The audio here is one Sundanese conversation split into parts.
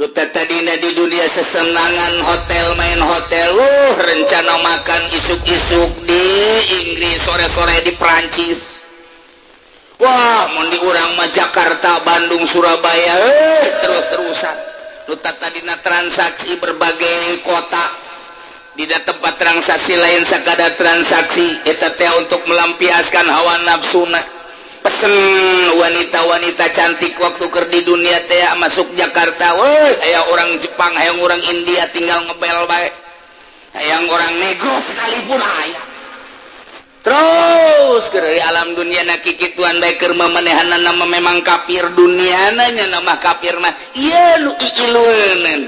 tadina di dunia sesenangan hotel main hotel rencana makan isuk-isuk di Inggris sore-sore di Prancis. Wah mau di urang mah Jakarta Bandung Surabaya terus-terusan tadina transaksi berbagai kota di tempat transaksi lain sakadar transaksi eta teh untuk melampiaskan hawa nafsuna. Pesen wanita-wanita cantik waktu keur di dunia teh masuk Jakarta, aya orang Jepang, hayang orang India tinggal ngebel bae. Hayang orang nego sekalipun aya. Terus ke dari alam dunia na kikituan bae keur mamanehanna nama memang kafir duniana nya nama kafir mah. Ieu nu iileuneun.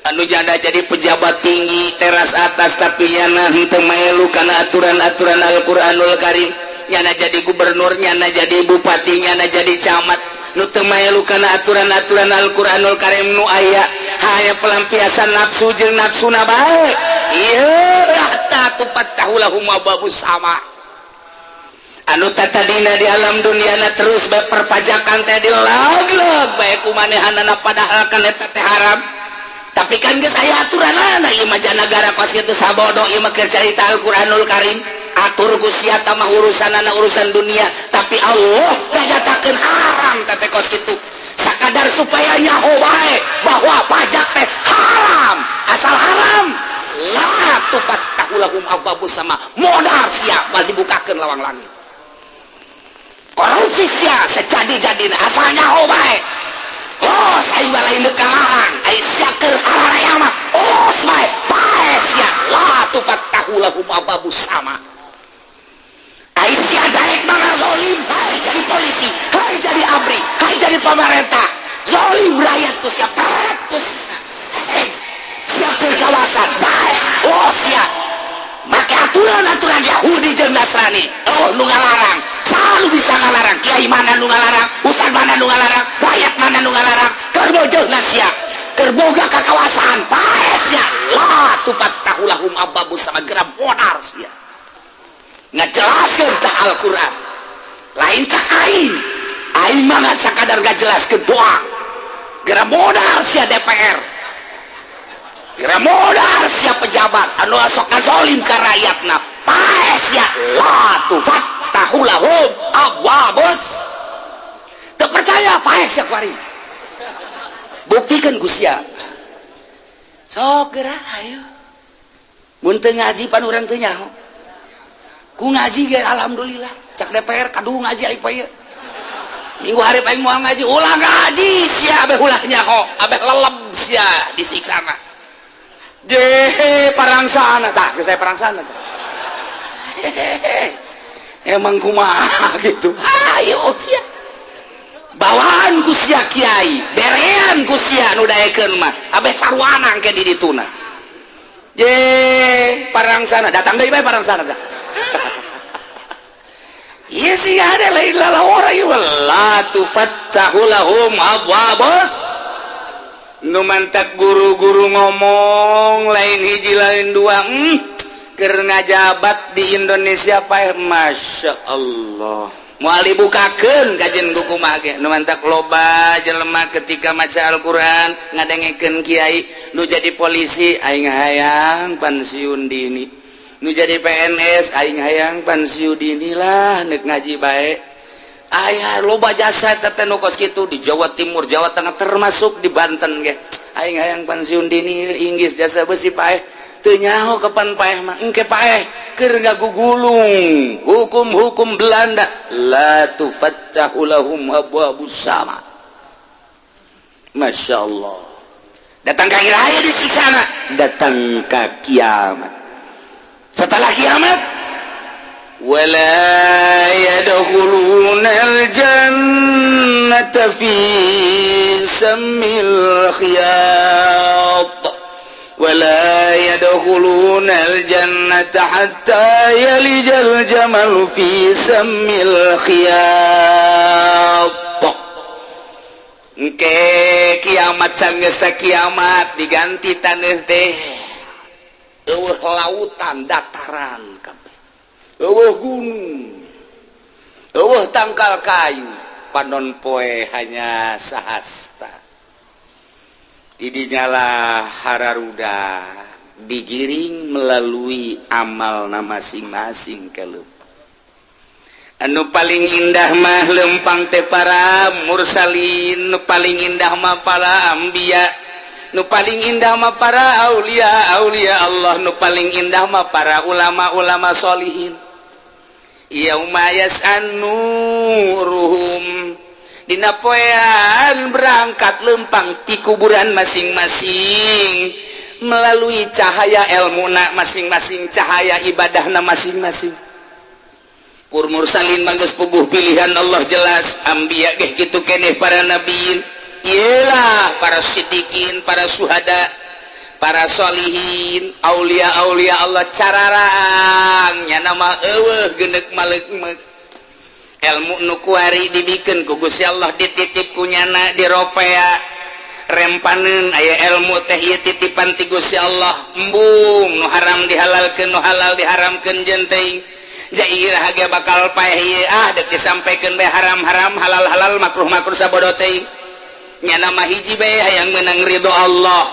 Anu janda jadi pejabat tinggi teras atas tapi yana henteu melu kana aturan-aturan Al-Qur'anul Karim. Nyana jadi gubernur, nyana jadi bupati, nyana jadi camat. Nu teu melu kana aturan-aturan Al-Qur'anul Karim nu aya hanya pelampiasan nafsu jeung nafsuna bae. Ieu hatta tufattahu lahum abwabus sama. Anu tadina di alam duniana terus bae perpajakan teh dilag-lag bae kumanehanana padahal kan eta teh haram. Tapi kan geus aya aturanana ieu mah janagara kos kitu sabodo ieu mah keur carita Al-Qur'anul Karim. Atur Gusti eta mah urusanana urusan dunia, tapi Allah nyatakeun haram teh kos kitu. Sakadar supaya nyaho bae bahwa pajak teh haram, asal haram. La tufattahu lahum abwabus sama, modal sia bal dibukakeun lawang langit. Korupsi sia sejadi-jadina asal nyaho bae. Oh, saya lain dekarang, ai sia keur araya mah. Oh, bae sia la tufattahu lahum abwabus sama. Aisyah daek mana zolim, hai jadi polisi, hai jadi abri, hai jadi pemerintah, zolim rakyatku siap ratus, siap kawasan, baik, oh siap, make aturan-aturan Yahudi jeung Nasrani, oh nu ngalarang, selalu bisa ngalarang, kiai mana nu ngalarang, ustad mana nu ngalarang, rakyat mana nu ngalarang, kerbojohna siap, kerboga ke kawasan, baik siap, la tufattahu lahum abwabus sama geram modar siap. Ngajelaskeun tah Al-Qur'an lain cak aing mah ngan sakadar ngajelaskeun doang geura modal sia DPR geura modal sia pejabat anu sok ngazolim ka rakyatna pae sia la tufattahu lahum abwabus teu percaya pae sia kuari buktikeun ku sia sok geura ayo mun teu ngaji pan urang teu nyaho ku ngaji ge alhamdulillah cak DPR kadu ngaji ai pae minggu hari paling moal ngaji ulah ngaji sia abeh ulah nyaho abeh leleb sia disiksana parangsana tah geus saya parangsana tah emang kumaha gitu ayo sia bawaan ku sia kiai berean ku sia nu daekeun mah abeh sarwana engke di dituna parangsana datang deui bae parangsana tah. Iya sih ada lain lalawara ya la tufattahu lahum abwabus nu mantak guru-guru ngomong lain hiji lain dua keur ngajabat di Indonesia pae masya Allah moal dibukakeun kajen ku kumaha ge nu mantak loba jelema ketika maca Al-Qur'an ngadengekeun kiai nu jadi polisi aing hayang pensiun dini nu jadi PNS aing hayang pensiun dini lah neuk ngaji bae aya loba jasa teh nu kos kitu di Jawa Timur Jawa Tengah termasuk di Banten ge aing hayang pensiun dini Inggris jasa besi paeh teu nyaho kapan paeh mah engke paeh keur ngagugulung hukum-hukum Belanda la tufattahu lahum abwabus sama Masya Allah datang ka akhir hayat di sana datang ka kiamat setelah kiamat wala yadkhulunal jannata fi samil khiyat wala yadkhulunal jannata hatta yalijal jamal fi samil khiyat engke kiamat sanggeus kiamat diganti taneuh teh eueuh lautan dataran kabeh eueuh gunung eueuh tangkal kayu panon poe hanya sahasta didinya hararuda digiring melalui amal masing-masing kalau anu paling indah mah lempang teh para mursalin, nu paling indah mah para ambiya, nu paling indah mah para aulia Allah, nu paling indah mah para ulama solihin. Yauma yas'anuruhum dina poean berangkat lempang ti kuburan masing-masing melalui cahaya ilmuna masing-masing, cahaya ibadahna masing-masing. Pur mursalin manggeus puguh pilihan Allah jelas, ambiya geh kitu keneh para nabiin, iyalah para siddiqin, para syuhada, para solihin, aulia Allah cararang nya nama eueuh geundeuk maleuk ilmu nu kuari dibikeun ku Gusti Allah dititip ku nyana di ropea rempaneun aya ilmu teh ieu titipan ti Gusti Allah embung nu haram dihalalkeun nu halal diharamkeun jeung teuing jair haga bakal paeh dek disampaikeun bae haram-haram halal-halal makruh-makruh sabodo teuing nya nama hiji bae hayang meunang ridho Allah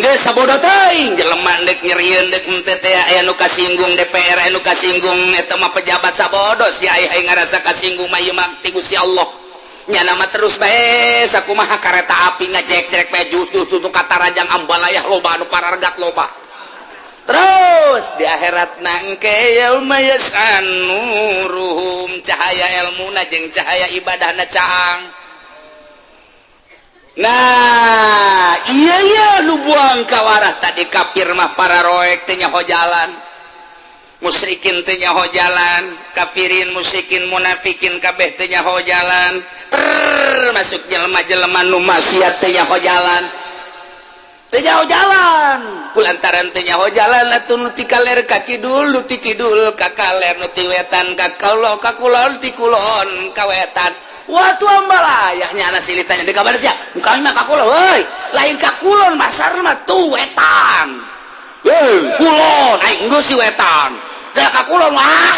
geus sabodo teuing jelema dek nyerieun dek henteu teh aya nu kasinggung DPR aya nu kasinggung eta mah pejabat sabodo si aya ngarasa kasinggung mah ieu mah ti Gusti Allah nya nama terus bae sakumaha kareta api ngajek-jek bae justru katarajang ambalayah loba anu parargat loba. Terus di akhirat nangke yauma yas'anuruhum cahaya ilmuna jeung cahaya ibadahna caang. Nah, iya nu buang kawarah tadi kafir mah para roek teh nyaho jalan. Musyrikin teh nyaho jalan, kafirin musyrikin munafikin kabeh teh nyaho jalan. Termasuk jelema-jelema nu maksiat teh nyaho jalan. Teu jalan kulantaran teu nyaho jalan atuh nu ti kaler ka kidul nu ti kidul ka kaler nu ti wetan ka kulon ka kulon ti kulon ka wetan watu ambalayah nya ana silitanya di kabar sia kami mah ka kulon heuy lain ka kulon masarna mah tu wetan kulon aing geus si wetan teh ka kulon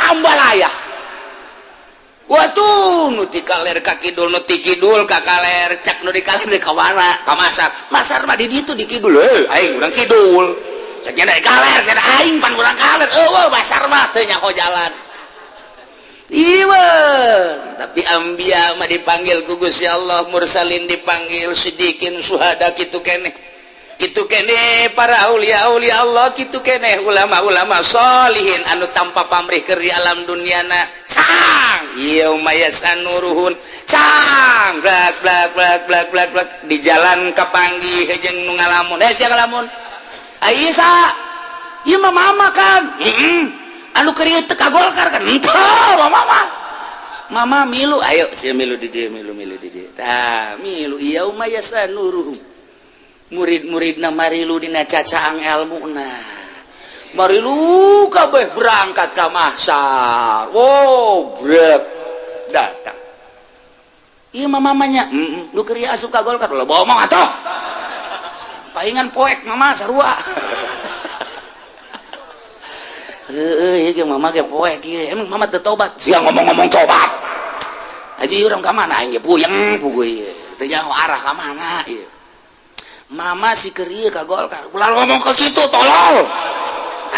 ambalayah watu nu ti kaler ka kidul nu ti kidul ka kaler cak nu di kaler di ka mana ka masar mah di ditu di kidul aing urang kidul cak nya di kaler cenah aing pan urang kaler eueuh masar mah teu nyaho jalan ieu tapi ambiya mah dipanggil ku Gusti Allah mursalin dipanggil siddiqin syuhada kitu keneh para aulia Allah kitu keneh ulama solihin anu tanpa pamrih keur di alam duniana cang yauma yas'anuruhun cang blak di jalan kapanggih jeung nu ngalamun sia ngalamun aya sa ieu mah mama kan anu keur ieu teu kagolkar kan henteu mama milu ayo sia milu di dieu milu di dieu tah milu yauma yas'anuruhum murid-muridna marilu dina cacaang ilmuna marilu kabeh berangkat ka mahsyar brek datang ieu mah mamanya lu keur asup ka golkar lo bawa mah atuh paingan poek mama sarua ieu ge mama ge poek ieu emang mama teu tobat sia ngomong-ngomong tobat aji urang ka mana aing ge puyeng puguy teu nyaho arah ka mana ieu mama si keur ka golkar ulah ngomong ke situ tolol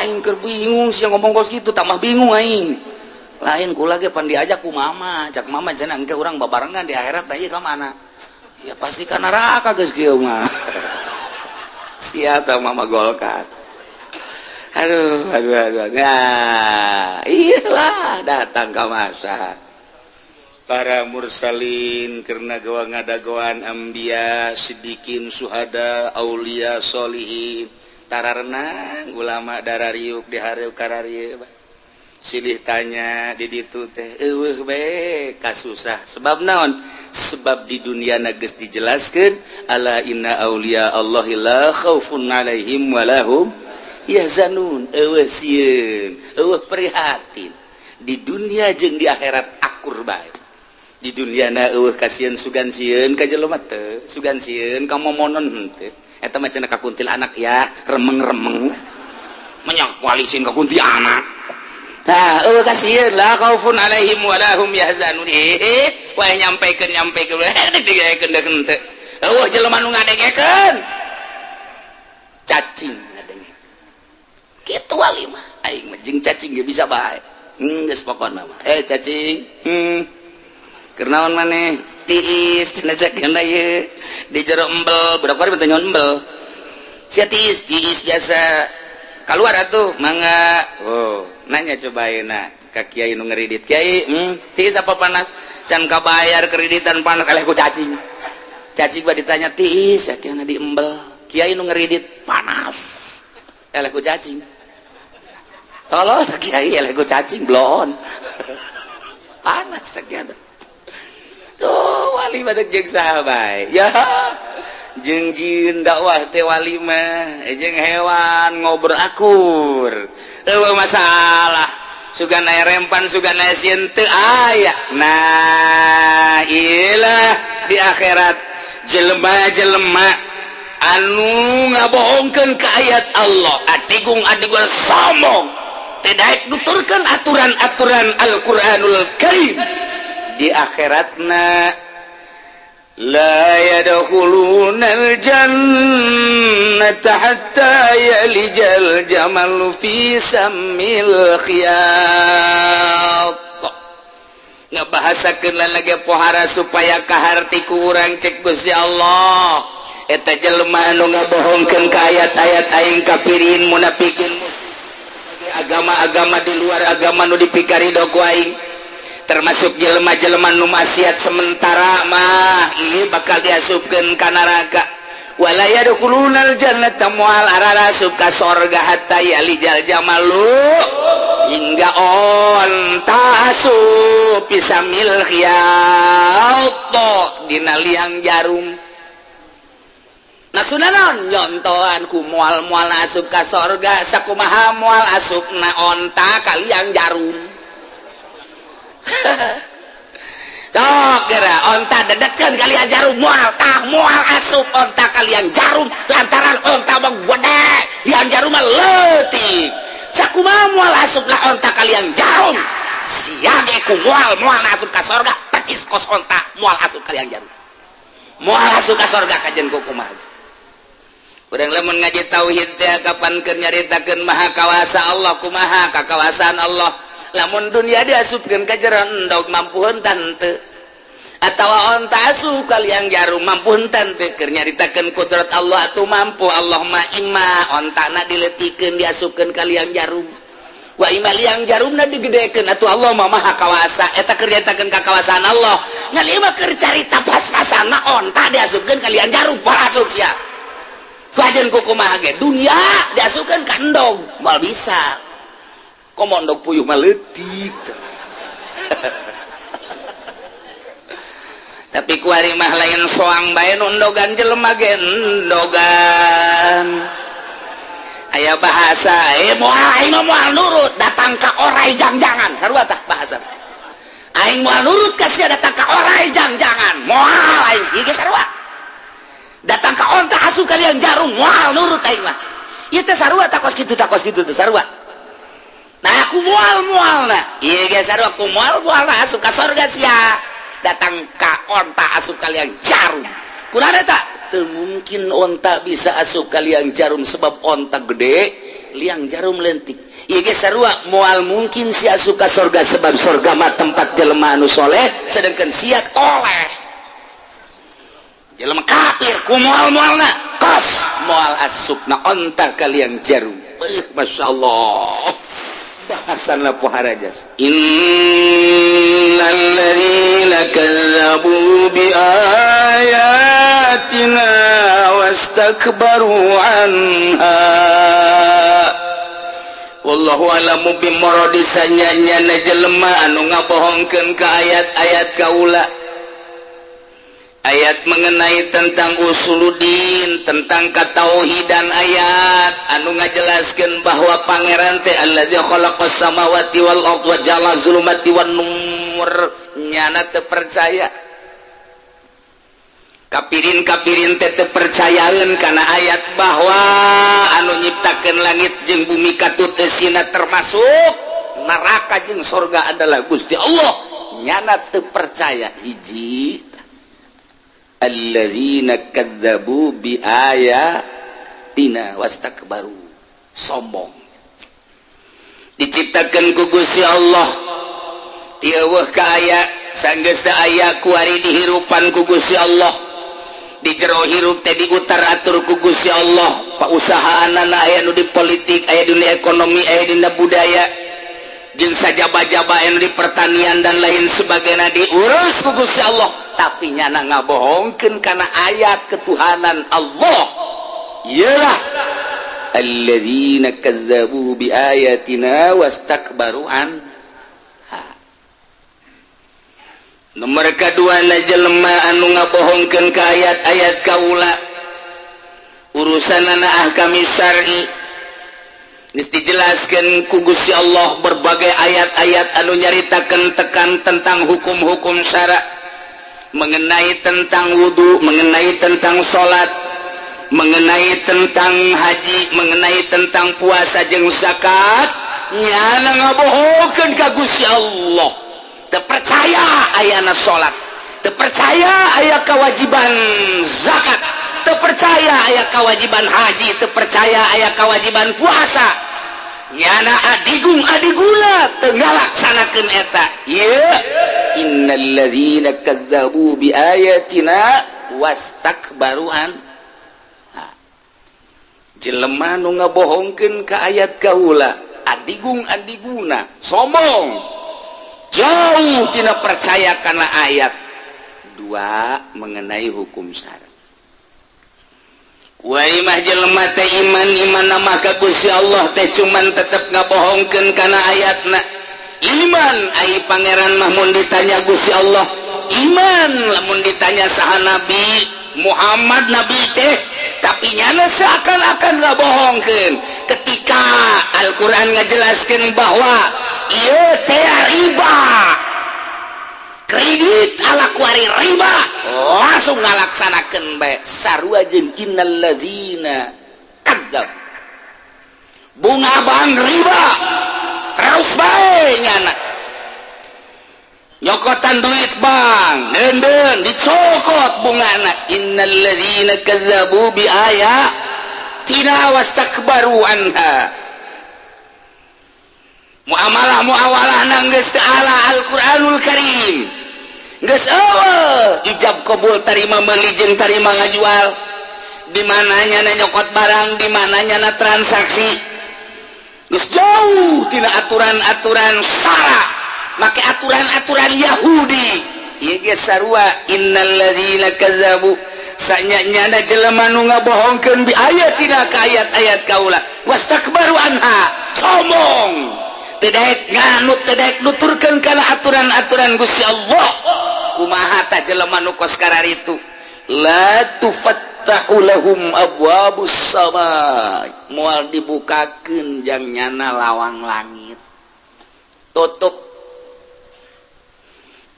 aing keur bingung sia ngomong ke situ tambah bingung aing lain kula ge pan diajak ku mama cak mama cenah engke urang babarengan di akhirat teh ieu ka mana ya pasti ka neraka geus kieu mah sia tah mama golkar aduh nah iyalah datang ka masa para mursalin karena ngadagoan ambiya siddiqin syuhada aulia solihin tararna ulama darariuk di hareup kararieu silih tanya di ditu teh eueuh bae kasusah sebab naon sebab di dunia geus dijelaskeun ala inna aulia Allahi la khaufun alaihim walahum yahzanun eueuh sieun eueuh prihatin di dunia jeung di akhirat akur bae di dunia eueuh kasieun sugan sieun ka jelema teu sugan sieun ka momonon henteu eta mah cenah ka kuntil anak ya remeng-remeng menyak walisin ka kunti anak tah eueuh kasieun la khaufun alaihim wa lahum yahzanun wah nyampekeun digeekeun deuk henteu eueuh jelema nu ngadengekeun cacing ngadenge kitu wali mah aing mah jeung cacing ge bisa bae geus pokona mah cacing keur naon maneh tiis cenah cekeun ieu di jero embel budak bari teh nyon embel sia tiis biasa keluar atuh mangga nanya coba ayeuna ka kiai nu ngeridit kiai tiis apa panas can kabayar kreditan panas eleh ku cacing mah ditanya tiis sakiana di embel kiai nu ngeridit panas eleh ku cacing tolol kiai eleh ku cacing blon panas sakiana tuh wali badak jeung sahabat ya jeung jin dakwah teh wali mah jeung hewan ngobrol akur eueuh masalah sugan aya rempan sugan aya sieun teu aya nah iyalah di akhirat jelema-jelema anu ngabohongkeun ka ayat Allah adigung sombong teu daek nuturkeun aturan-aturan Al-Qur'anul Karim di akhiratna la yadkhulunal jannata hatta yalijal jamalu fi sammil khiyat ngabahasakeun lagi pohara supaya kaharti ku urang cek Gusti Allah eta jelema anu ngabohongkeun ka ayat-ayat aing kafirin munafikin agama-agama di luar agama nu dipikarido ku aing termasuk jelema-jelema nu maksiat sementara mah ieu bakal diasupkeun ka neraka wala yadkhulunal jannata moal ararasup ka sorga hatta yalijal jamalu hingga onta asup pisamil khiyat dina liang jarum maksudna naon nyontoan ku moal-moal asup ka sorga sakumaha moal asupna onta ka liang jarum Tok kira onta dedetkeun kalian jarum moal asup onta kalian jarum lantaran onta mah gede yang jarum mah leutik sakumaha moal asup lah onta kalian jarum sia ge ku moal asup ka sorga percis kos onta moal asup kalian jarum moal asup ka sorga kajen ku kumaha urang lamun ngaji tauhid teh kapankeun nyaritakeun maha kawasa Allah kumaha kakawasaan Allah lamun dunia diasupkeun ka jero endog mampu heuntang teu atawa onta asup kalian jarum mampu heuntang teu keur nyaritakeun kudrat Allah atuh mampu Allahumma imma ontana dileutikeun diasupkeun kalian jarum wa imma liang jarumna digedekeun atuh Allah mah maha kawasa eta keur nyaritakeun kakawasaan Allah ngali mah keur carita pas-pasanna onta diasupkeun kalian jarum moal asup sia kajen kumaha ge dunia diasupkeun ka endog moal bisa komondok puyuh mah leutik tapi kuari mah lain soang bae nu endogan jelema ge endogan aya bahasa moal aing moal nurut datang ka orai jangjangan sarua tah bahasa aing moal nurut ka sia datang ka orai jangjangan moal aing ieu ge sarua datang ka onta asup kalian jarum moal nurut aing mah ieu teh sarua takos kitu teh sarua nah aku mual nah iya guys aku mual nah asup ka sorga sia datang ka onta asup kalian jarum kunaon eta teu mungkin onta bisa asup kalian jarum sebab onta gede liang jarum leutik iya guys sarua mual mungkin si asup ka sorga sebab sorga mah tempat jelema anu soleh sedangkan sia oleh jelema kafir ku mual-mualna kos mual asupna onta kalian jarum masyaallah bahasan la pohara jas innal ladzina kazzabu bi ayatina wastakbaru anha wallahu alamu bi maradisanya nyana jelema anu ngabohongkeun ka ayat-ayat kaula ayat mengenai tentang usuluddin tentang katauhidan ayat anu ngajelaskeun bahwa pangeran teh allazi khalaqas samawati wal ardi wa ja'ala zulumati wan nur nyana teu percaya kapirin teh percayaeun kana ayat bahwa anu nyiptakeun langit jeung bumi katuteusina termasuk neraka jeung surga adalah Gusti Allah nyana teu percaya hiji allazina kadzabu bi ayatina ayatina wastakbaru sombong diciptakan ku Gusti Allah tieueuh ka aya sanggeus aya ku ari dihirupan ku Gusti Allah di jero hirup teh diutar atur ku Gusti Allah pausahaanana aya nu di politik aya di ekonomi aya dina budaya jeung sajaba-jaba anu di pertanian dan lain sebagainya diurus ku Gusti Allah tapi nyana ngabohongkeun kana ayat ketuhanan Allah iyalah alladzina kazzabu bi ayatina wastakbaru anha nomor kadua na jelema anu ngabohongkeun ka ayat-ayat kaula urusanana ahkam syar'i geus dijelaskeun ku Gusti Allah berbagai ayat-ayat anu nyaritakeun tekan tentang hukum-hukum syara mengenai tentang wudu, mengenai tentang salat, mengenai tentang haji, mengenai tentang puasa jeung zakat nyana ngabohongkeun ka Gusti Allah teu percaya ayana salat teu percaya aya kewajiban zakat teu percaya aya kewajiban haji teu percaya aya kewajiban puasa nyana adigung-adiguna teu ngalaksanakeun eta ieu innal ladzina kazzabu bi ayatina wastakbaru anha jelema nu ngabohongkeun ka ayat kaula adigung-adiguna sombong jauh tina percaya kana ayat dua mengenai hukum syara wari mah jelema teh iman mah ka Gusti Allah teh cuman tetep ngabohongkeun kana ayatna iman ai pangeran mah mun ditanya Gusti Allah iman lamun ditanya saha nabi Muhammad nabi teh tapi nyana seakan-akan ngabohongkeun ketika Al-Qur'an ngajelaskeun bahwa ieu teh riba kredit ala kuari riba langsung ngalaksanakeun bae sarua jeung innal ladzina kadzab bunga bank riba terus bae nyana nyokotan duit bank deun dicokot bungana innal ladzina kazzabu bi ayatina wastakbaru anha muamalah nang geus ala Al-Qur'anul Karim geus eueuh ijab qabul tarima meuli jeung tarima ngajual di mananya nyokot barang di mananya na transaksi geus jauh tina aturan-aturan syara make aturan-aturan Yahudi ieu ge sarua innal ladzina kazzabu sanyana jelema nu ngabohongkeun bi ayatina ka ayat-ayat kaula wastakbaru anha sombong teu daek nganut teu daek nuturkeun kana aturan-aturan Gusti Allah kumaha tah jelema nu kos kararitu la tufattahu lahum abwabus sama moal dibukakeun jang nyana lawang langit tutup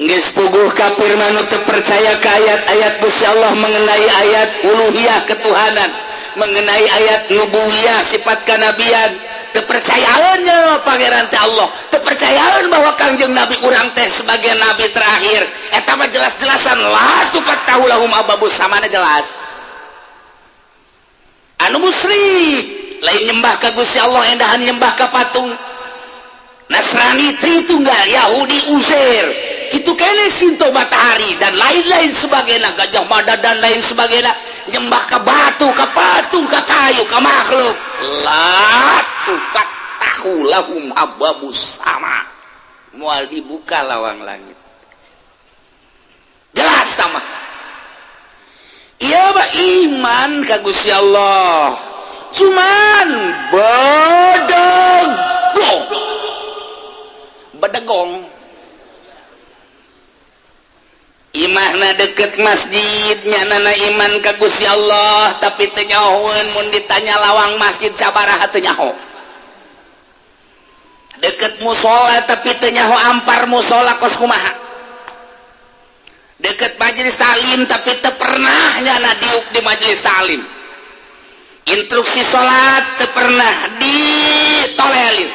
geus puguh kafir manu teu percaya ka ayat-ayat Gusti Allah mengenai ayat uluhiyah ketuhanan mengenai ayat nubuwiyah sifat kanabian teu percayaannya pangeran teh Allah teu percayaan bahwa kangjeng nabi urang teh sebagai nabi terakhir eta mah jelas-jelasan las tupat tahu lahum ababus samana jelas anu musyrik lain nyembah ka Gusti Allah endahan nyembah ka patung Nasrani Tritunggal Yahudi Uzair kitu kene Sinto matahari dan lain-lain sebagainya Gajah Mada dan lain sebagainya nyembah ka batu ka patung ka kayu ka makhluk la tufattahu lahum abwabus sama moal dibuka lawang langit jelas sama ieu mah iman ka Gusti Allah cuman bedegong imahna deket masjid nyanana iman ka Gusti Allah tapi teu nyahoeun mun ditanya lawang masjid sabaraha teu nyaho deket musola tapi teu nyaho ampar musola kos kumaha deket majelis taklim tapi teu pernah nyana diuk di majelis taklim instruksi salat teu pernah ditolelin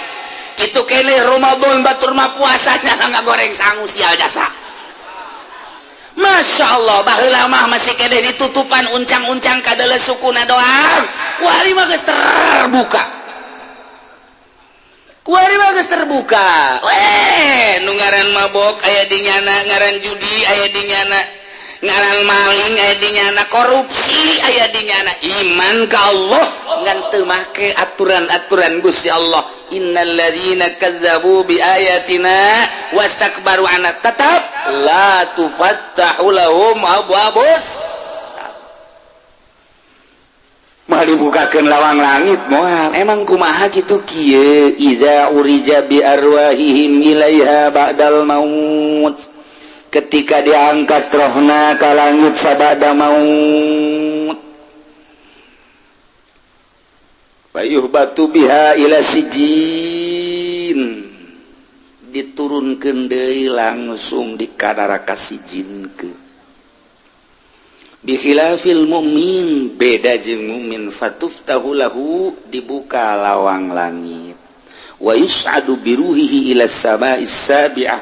itu kene Ramadan batur mah puasanya ngagoreng sangu sial jasa Masya Allah baheula mah masih kede ditutupan uncang-uncang kadele sukuna doang kuari mah geus terbuka nu ngaran mabok aya di nyana ngaran judi aya di nyana ngaran maling aya di nyana korupsi aya di nyana iman ka Allah ngan teu make aturan-aturan Gusti Allah innal ladzina kazzabu bi ayatina wastakbaru anha tetap la tufattahu lahum abwabus mah dibukakeun lawang langit moal emang kumaha kitu kieu iza urija bi arwahihim ilaiha ba'dal maut ketika diangkat rohna ka langit sabada maut bayuh batu biha ila sijin diturunkeun deui langsung di kadaraka sijinkeun bikhilafil mu'min beda jeung mukmin fatuftahu lahu dibuka lawang langit wa yus'adu biruhihi ila sama'is sabi'ah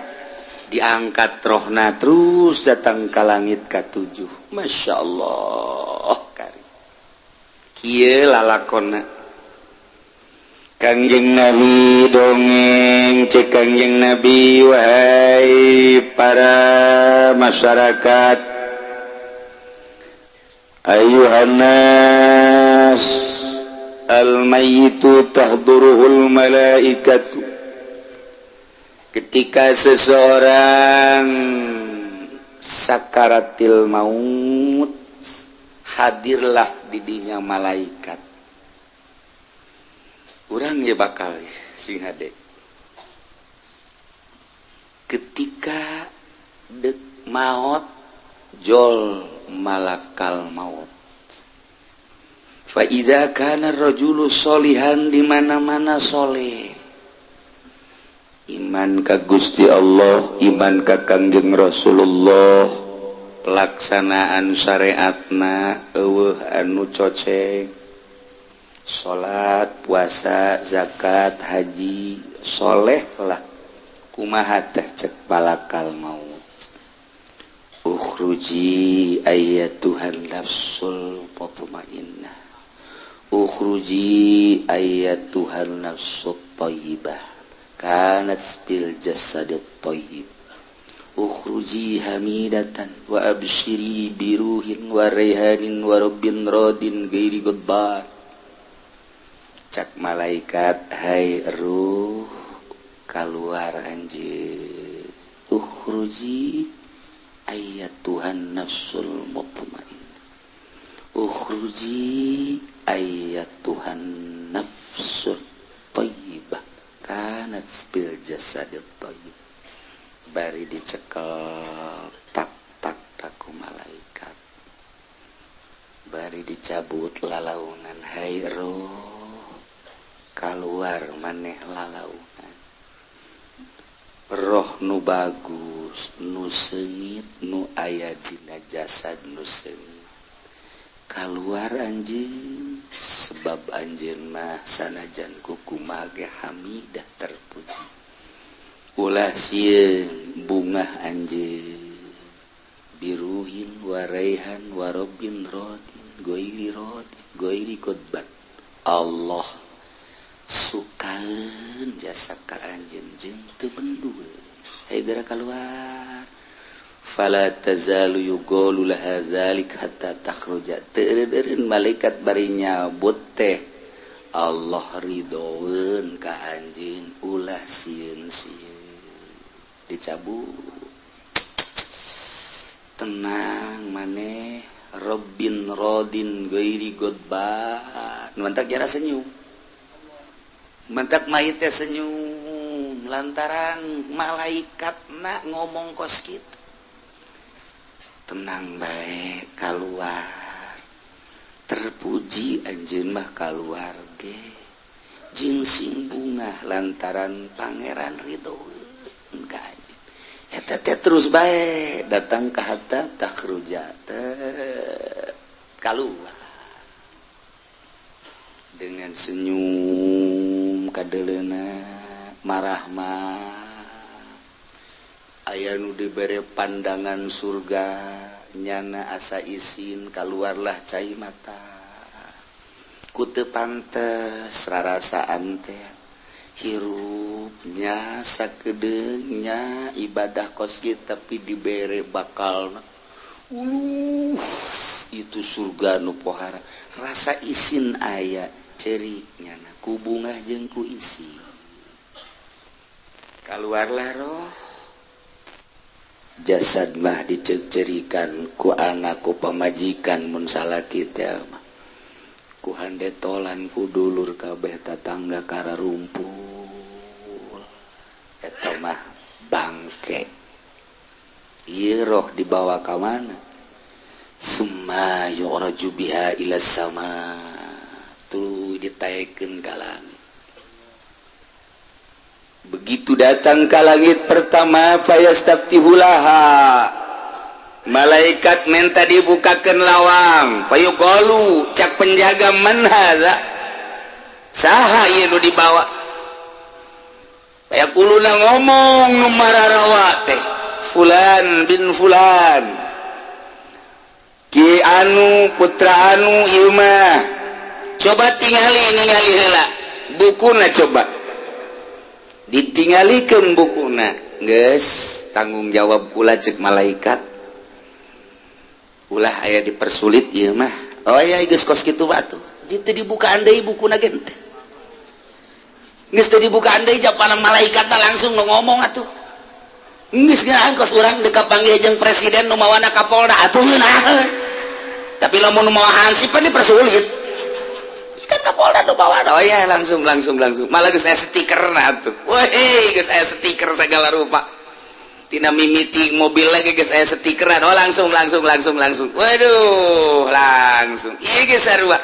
diangkat rohna terus datang ka langit ka-7 masyaallah kari kieu lalakonna Kangjeng Nabi dongeng cek Kangjeng Nabi wahai para masyarakat ayuhan nas al mayyitu tahduruhul malaikatu ketika seseorang sakaratil maut hadirlah di dinya malaikat urang ye bakal sing hade ketika dek maut jol malakal maut fa idza kana rajulu sholihan di mana-mana soleh iman ka Gusti Allah iman ka Kangjeng Rasulullah pelaksanaan syariatna eueuh anu coceng salat puasa zakat haji soleh lah kumaha teh cek malakal maut ukhruji ayyatuhan nafsul mutmainnah ukhruji ayyatuhan nafsut thayyibah kanat bil jasadit thayyib ukhruji hamidatan wa abshiri biruhin wa raihanin wa rabbin radin ghairi ghadban cak malaikat hai ruh keluar anjeun ukhruji ayyatuhan nafsul mutmainnah ukhruji ayyatuhan nafsul thayyibah kanat bil jasadit thayyib bari dicekel tak ku malaikat bari dicabut lalaunan hai ruh keluar maneh lalaunan roh nu bagus nu seungit nu aya dina jasad nu seungit keluar anjeun sebab anjeun mah sanajan kukumaha ge hamidah terpuji ulah sieun bungah anjeun biruhin wa raihan wa rabbin radin goiri qodbat Allah sukaeun jasa ka anjeun jeung teu bendul hai gara keluar fala tazalu yuqalu laha zalik hatta takhruja teureun malaikat bari nyabut teh Allah ridhoeun ka anjeun ulah sieun-sieun dicabut tenang maneh Rabbin radin ghairi ghadban mantak jara senyum mentak mayit teh senyum lantaran malaikatna ngomong kos kitu tenang bae keluar terpuji anjeun mah keluar ge jeung sing bungah lantaran pangeran ridhoeun ka anjeun eta teh terus bae datang ka hatta takhruja keluar dengan senyum kadeleuna marah mah aya nu dibere pandangan surga nyana asa izin keluarlah cai mata ku teu pantes rarasaan teh hirupnya sakedeungnya ibadah kos kieu tapi dibere bakal itu surga nu pohara rasa izin aya ceriknya ku bungah jeung ku isi keluarlah roh jasad mah dicecerikan ku anak ku pamajikan mun salakita mah ku handetolan ku dulur kabeh tatangga kararumpul eta mah bangke ieu roh dibawa ka mana summa yu'raju biha ila sama tuluy ditaekeun ka langit. Begitu datang ke langit pertama fayastaftihulaha malaikat minta dibukakan lawang fayuqalu cak penjaga man hadza saha ieu nu dibawa fayaquluna ngomong nu mararawa teh fulan bin fulan ki anu putra anu ieu mah coba tingali heula bukuna coba ditingalikeun bukuna geus tanggung jawab kula cek malaikat ulah aya dipersulit ieu mah oh aya geus kos kitu batu ditu dibukaan deui bukuna ge teh geus teu dibukaan deui japalan malaikatna langsung ngomong atuh geus ngeunaheun kos urang deuk kapanggih jeung presiden nu mawana kapolda atuh ngeunaheun tapi lamun nu mawa hansip pan dipersulit kan kapolda nu bawa oh ya langsung malah geus aya stikerna atuh weh geus aya stiker segala rupa tina mimiti mobil lagi geus aya stikeran oh langsung waduh langsung ieu geus sarua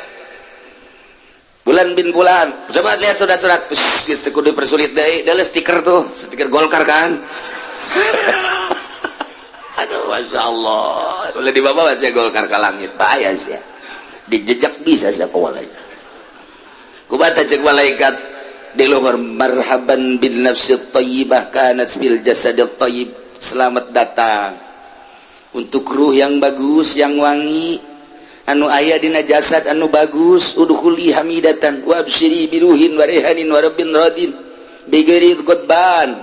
bulan bin bulan coba lihat surat-surat geus teu kudu persulit deui da stiker tuh stiker Golkar kan aduh masyaallah ulah dibawa sia Golkar ka langit bahaya sia dijejak bisa sia ka walai kubata cek malaikat di luhur marhaban bin nafsit thayyibah kanat bil jasadit thayyib selamat datang untuk ruh yang bagus yang wangi anu aya dina jasad anu bagus udkhuli hamidatan wa absyiri biruhin wa rihanin wa rabbin radin bigeri qadban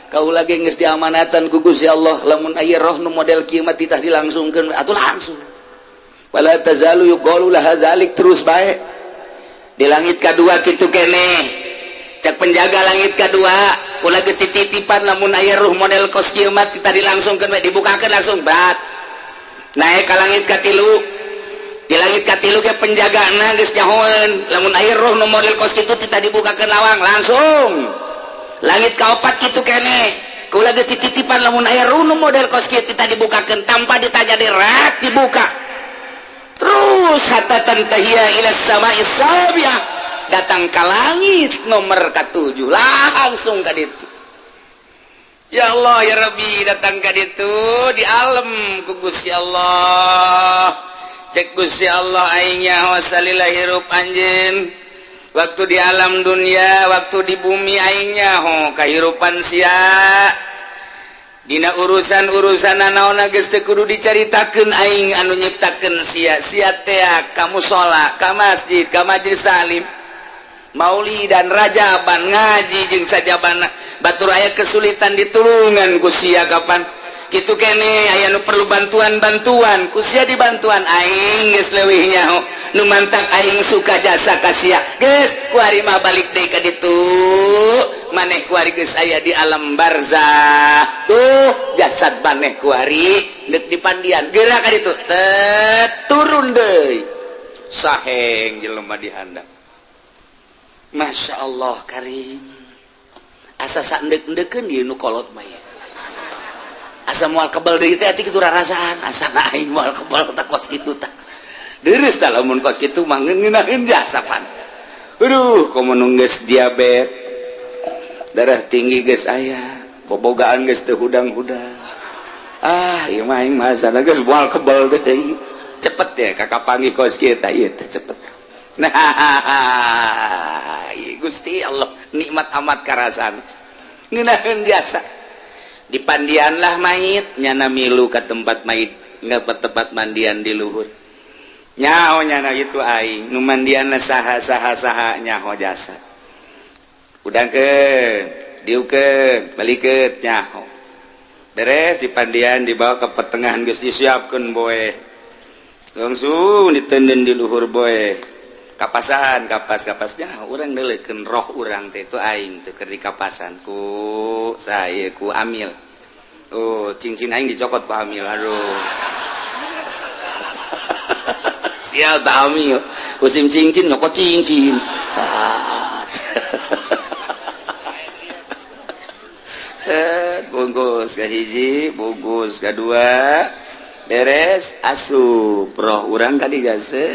kaula ge geus diamanatan ku Gusti Allah lamun aya roh nu model kieu mah titah dilangsungkeun atuh langsung wala tazalu yuqalu laha zalik terus bae di langit kedua kitu keneh cak penjaga langit kedua ulah geus titipan lamun aya ruh model kos kieu mah kita dilangsungkeun we dibukakeun langsung bat naik ka langit katilu di langit katilu ge penjagana geus nyahoeun lamun aya ruh nu model kos kitu kita dibukakeun lawang langsung langit kaopat kitu keneh ulah geus titipan lamun aya ruh nu model kos kieu kita dibukakeun tanpa ditanya direk dibuka terus hatta tantahiya ila samai sabiah datang ke langit nomor ke-7 langsung ka ditu ya Allah ya Rabbi datang ka ditu di alam ku Gusti Allah cek Gusti Allah aing nyaho salila hirup anjeun waktu di alam dunia waktu di bumi aing nyaho kahirupan sia dina urusan-urusan naonna geus teu kudu dicaritakeun aing anu nyiptakeun sia teh ka mushola ka masjid ka majelis salim maulidan rajaban ngaji jeung sajabana batur aya kesulitan ditulungan ku sia kapan kitu keneh aya nu perlu bantuan ku sia dibantuan aing geus leuwih nyaho nu mantak aing suka jasa ka sia geus kuari mah balik deui ka ditu maneh kuari geus aya di alam barzah tuh jasad maneh kuari deuk dipandian geura ka ditu turun deui saheng jelema di handap Masya Allah karim asa sandek-ndekeun ieu nu kolot mah asa moal kebal deui teh ati kitu rarasaan asa aing moal kebal tak kos kitu tah deureus tah lamun kos kitu mah ngeunaheun jasa pan aduh komo nu geus diabetes darah tinggi geus aya bobogaan geus teu hudang-hudang ieu mah aing mah asana geus moal kebal deui cepet ya kakak panggih kos kieu tah ieu teh cepet nah Gusti Allah nikmat amat karasan ngeunaheun jasa dipandianlah mayit nyana milu ke tempat mayit nggak tempat mandian di luhur nyaho nyana gitu aing nu mandian saha nyaho jasa udangkeun diukeun balikeun nyaho beres dipandian dibawa ke pertengahan geus disiapkeun boe langsung ditenden di luhur boe kapasan kapasnya urang deuleukeun roh urang teh itu aing teu keur di kapasan ku saya ku Amil cincin aing dicokot ku Amil aduh sial tak Amil usim cincin nyokot cincin bungkus kahiji bungkus kadua beres asup roh urang ka digase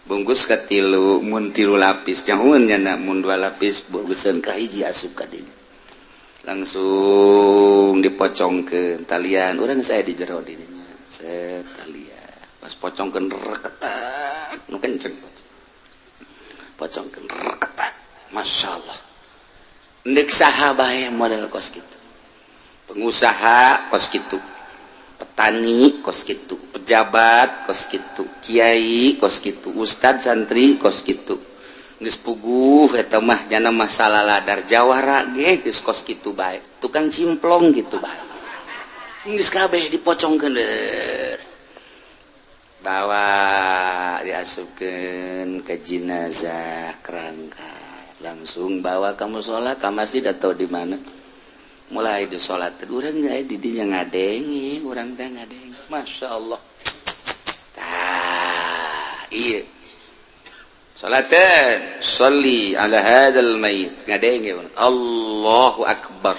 bungkus katilu mun 3 lapis nyahoun nya mun 2 lapis bungkusan kahiji asup ka dinya langsung dipocongkeun talian urang saya di jero dinya set talian pas pocongkeun reketak nu kenceng pocongkeun reketak masyaallah neuk saha bae model kos kitu pengusaha kos kitu petani kos kitu pejabat kos kitu kiai kos kitu ustad santri kos kitu geus puguh eta mah jana mah salaladar jawara ge geus kos kitu bae tukang cimplong gitu bae geus kabeh dipocongkeun bawa diasupkeun ke jenazah kerangka langsung bawa ka mushola ka masjid atau di mana mulai di sholat urang aya di dinya ngadengi urang teh ngadengi masyaallah iya salatan sholli ala hadzal mayit ngadengi Allahu akbar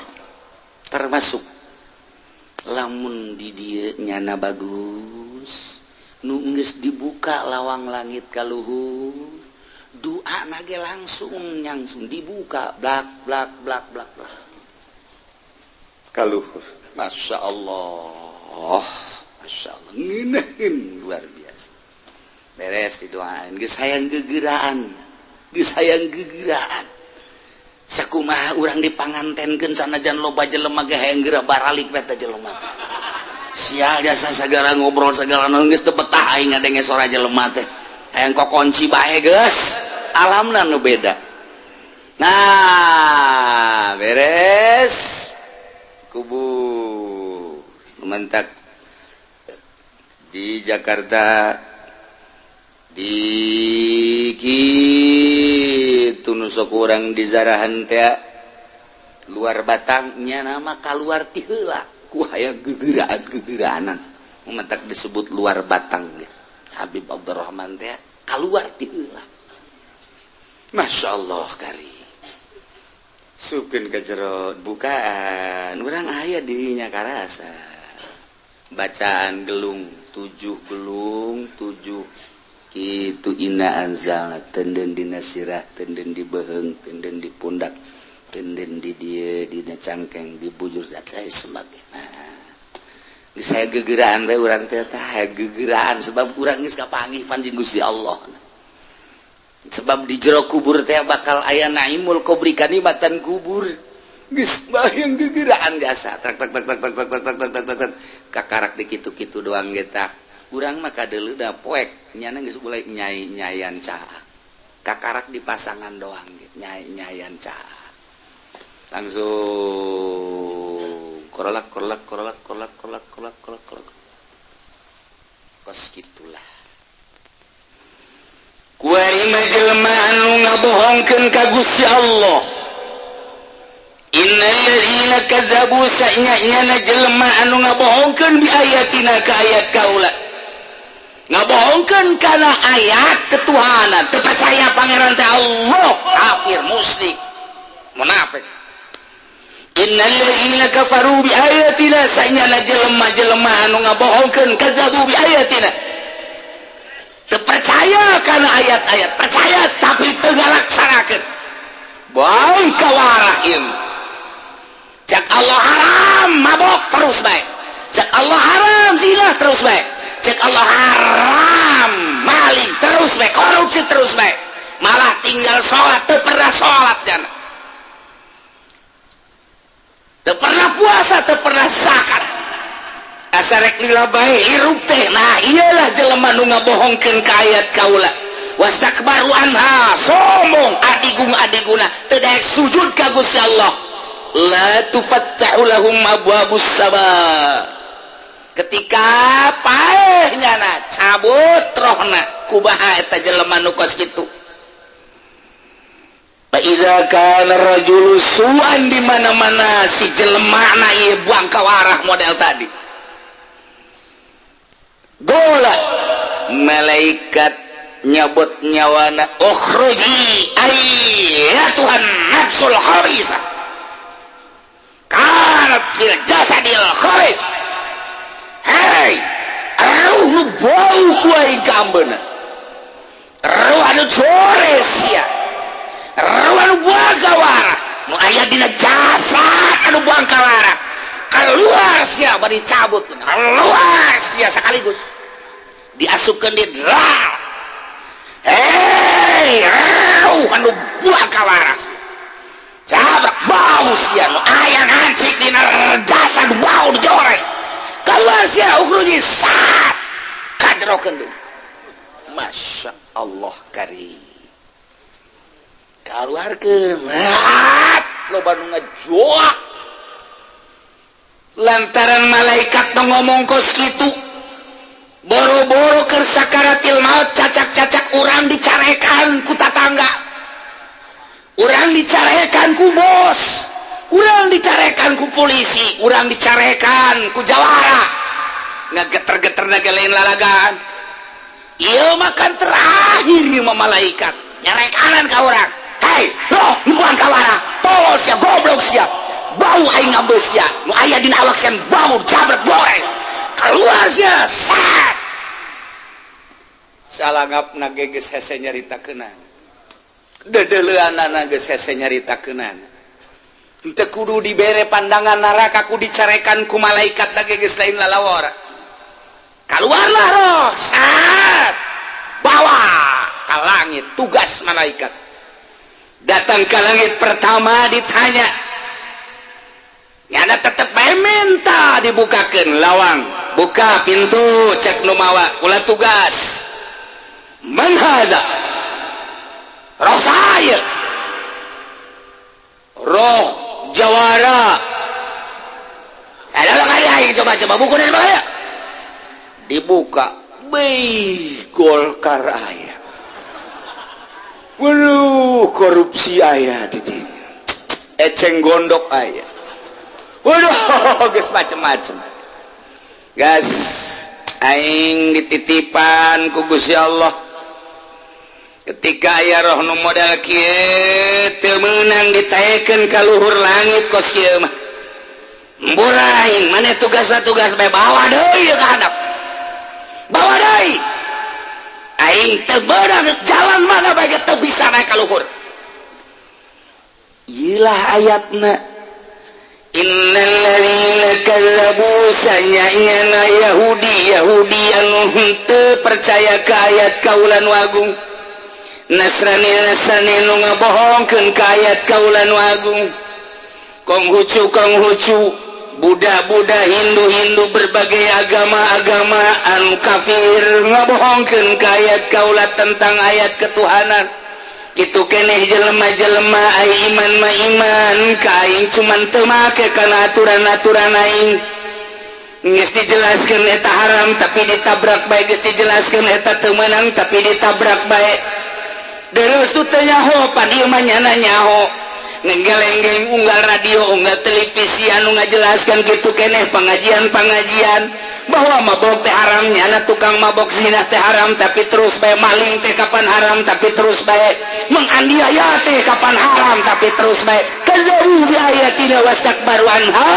termasuk lamun di dieu nyana bagus nu geus dibuka lawang langit ka luhur doa nage langsung dibuka blak blak blak blak blak kaluhur masyaallah ngeunaheun luar biasa beres didoain geus hayang gegeuraan sakumaha urang dipangantenkeun sanajan loba jelema ge hayang geura baralik we teh jelema teh sial jasa sagala ngobrol sagala nu geus teu betah aing ngadenge suara jelema teh hayang kokonci bae geus alamna nu beda nah beres kubu mentak di Jakarta di kitu nu sok urang di zarahan teh luar batangnya nama kaluar ti heula ku aya gegeuraan mentak disebut luar batang Habib Abdurrahman teh kaluar ti heula masyaallah kari supkeun ka jero bukaan urang aya dirinya karasa bacaan gelung 7 kitu inna anzalna tenden dina sirah tenden di beheung tenden di pundak tenden di dieu dina cangkeng di bujur dan lain sebagainya geus saya gegeuraan we urang teh gegeuraan sebab urang geus kapanggih panjing Gusti Allah sebab di jero kubur teh bakal aya naimul qabri kanikmatan kubur geus bayang gegeuraan biasa tak kakarak di kitu-kitu doang eta urang mah kadeuleu da poek nyana geus mulai nyayan caak kakarak di pasangan doang gitu nyayan caak langsung korolak kos gitulah kuari majelma anu ngabohongkeun ka Gusti Allah innal ladzina kadzabu sa'nya jelma anu ngabohongkeun bi ayatina ka ayat kaula ngabohongkeun kana ayat ketuhanan teu percaya pangeran teh Allah kafir musyrik munafik innal ladzina kafaru bi ayatina sa'nya jelma anu ngabohongkeun kadzabu bi ayatina percaya karena ayat-ayat percaya tapi teu ngalaksanakeun bae kawarahim cak Allah haram mabok terus bae cak Allah haram zina terus bae cak Allah haram maling terus bae korupsi terus bae malah tinggal sholat teu pernah sholat jana teu pernah puasa teu pernah zakat asa rek lila bae hirup teh nah iyalah jelema nu ngabohongkeun ka ayat kaula wastakbaru anha sombong adiguna teu daek sujud ka Gusti Allah la tufattahu lahum abwabus sabar ketika paehnyana cabut rohna kubaha eta jelema nu kos kitu fa iza kana rajul suan di mana-mana si jelema na ieu buang kawarah model tadi gola malaikat nyabot nyawana ukhruji ya Tuhan nafsul khabisa kanat fil jasadil khabis hei ruh nu bau ku aing kambeuna ruh anu jores sia ruh anu buang kawarah nu aya dina jasad anu buang kawarah keluar sia bari cabut keluar sia sekaligus diasupkeun di dral hei ruh anu buang kawarah cabrak bau sia nu aya ngancik dina jasad bau dijoreng keluar sia ukhruji sat kajrokeun deui masya Allah karim kaluarkeun loba nu ngajoak lantaran malaikat nu ngomong kos kitu boro-boro keur sakaratil maut cacak-cacak urang dicarekan ku tatangga urang dicarekan ku bos urang dicarekan ku polisi urang dicarekan ku jawara ngageter-geter nagaleun lalagaan ieu makan terakhir ieu mah malaikat nyarekanan ka urang hei loh nu buang kawara tol sia goblok sia bau aing ngabeus sia nu aya dina awak sia bau jabret goreng keluar sia sat salangapna geus hese nyaritakeunana dedeleuanana geus hese nyaritakeunana teu kudu dibere pandangan neraka ku dicarekan ku malaikat lagi geus lain lalawara keluarlah roh sat bawa ka langit tugas malaikat datang ke langit pertama ditanya nyana tetep bae minta dibukakeun lawang buka pintu cek nu mawa ulah tugas man haza roh saya roh jawara ada kayak coba buku dari mana dibuka Golkar aya waduh korupsi aya di dieu eceng gondok aya waduh geus macem-macem gas aing dititipan ku Gusti Allah ketika aya roh nu modal kieu teu meunang ditaekeun ka luhur langit kos kieu mah embur aing maneh tugas bae bawa deui ka handap bawa deui aing teu beunang jalan mana bae teu bisa naek ka luhur ieulah ayatna innal ladzina kadzabu sanyana Yahudi anu henteu percaya ka ayat kaulan wagung Nasrani nu ngabohongkeun ka ayat kaulan wagung Konghucu Buddha Hindu berbagai agama anu kafir ngabohongkeun ka ayat kaula tentang ayat ketuhanan kitu keneh jelema-jelema ai iman mah iman ka aing cuman teu make kana aturan-aturan aing geus dijelaskeun eta haram tapi ditabrak bae geus dijelaskeun eta teu meunang tapi ditabrak bae deureuh teu nyaho pan ieu mah nyana nyaho ngenggeleng unggal radio unggal televisi anu ngajelaskeun kitu keneh pengajian bahwa mabok teh haram nyana tukang mabok zina teh haram tapi terus bae maling teh kapan haram tapi terus bae menganiaya teh kapan haram tapi terus bae kazabu bi ayatina wastakbaru anha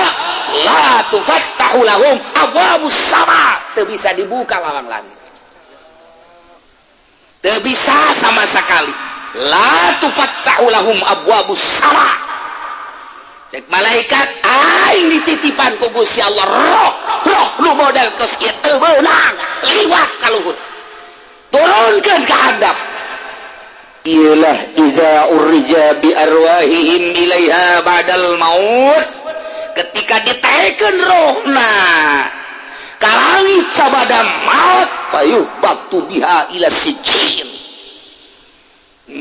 la tufattahu lahum abwabus sama teu bisa dibuka lawang langit teu bisa sama sekali la tufattahu lahum abwabus sama cek malaikat aing dititipan ku Gusti Allah roh lu model kos kieu teu beunang liwat ka luhur turunkeun ka handap ialah idza urja bi arwahihim ilaiha ba'dal maut ketika ditaikeun rohna ka langit sabada maut payuh baktu biha ila sijin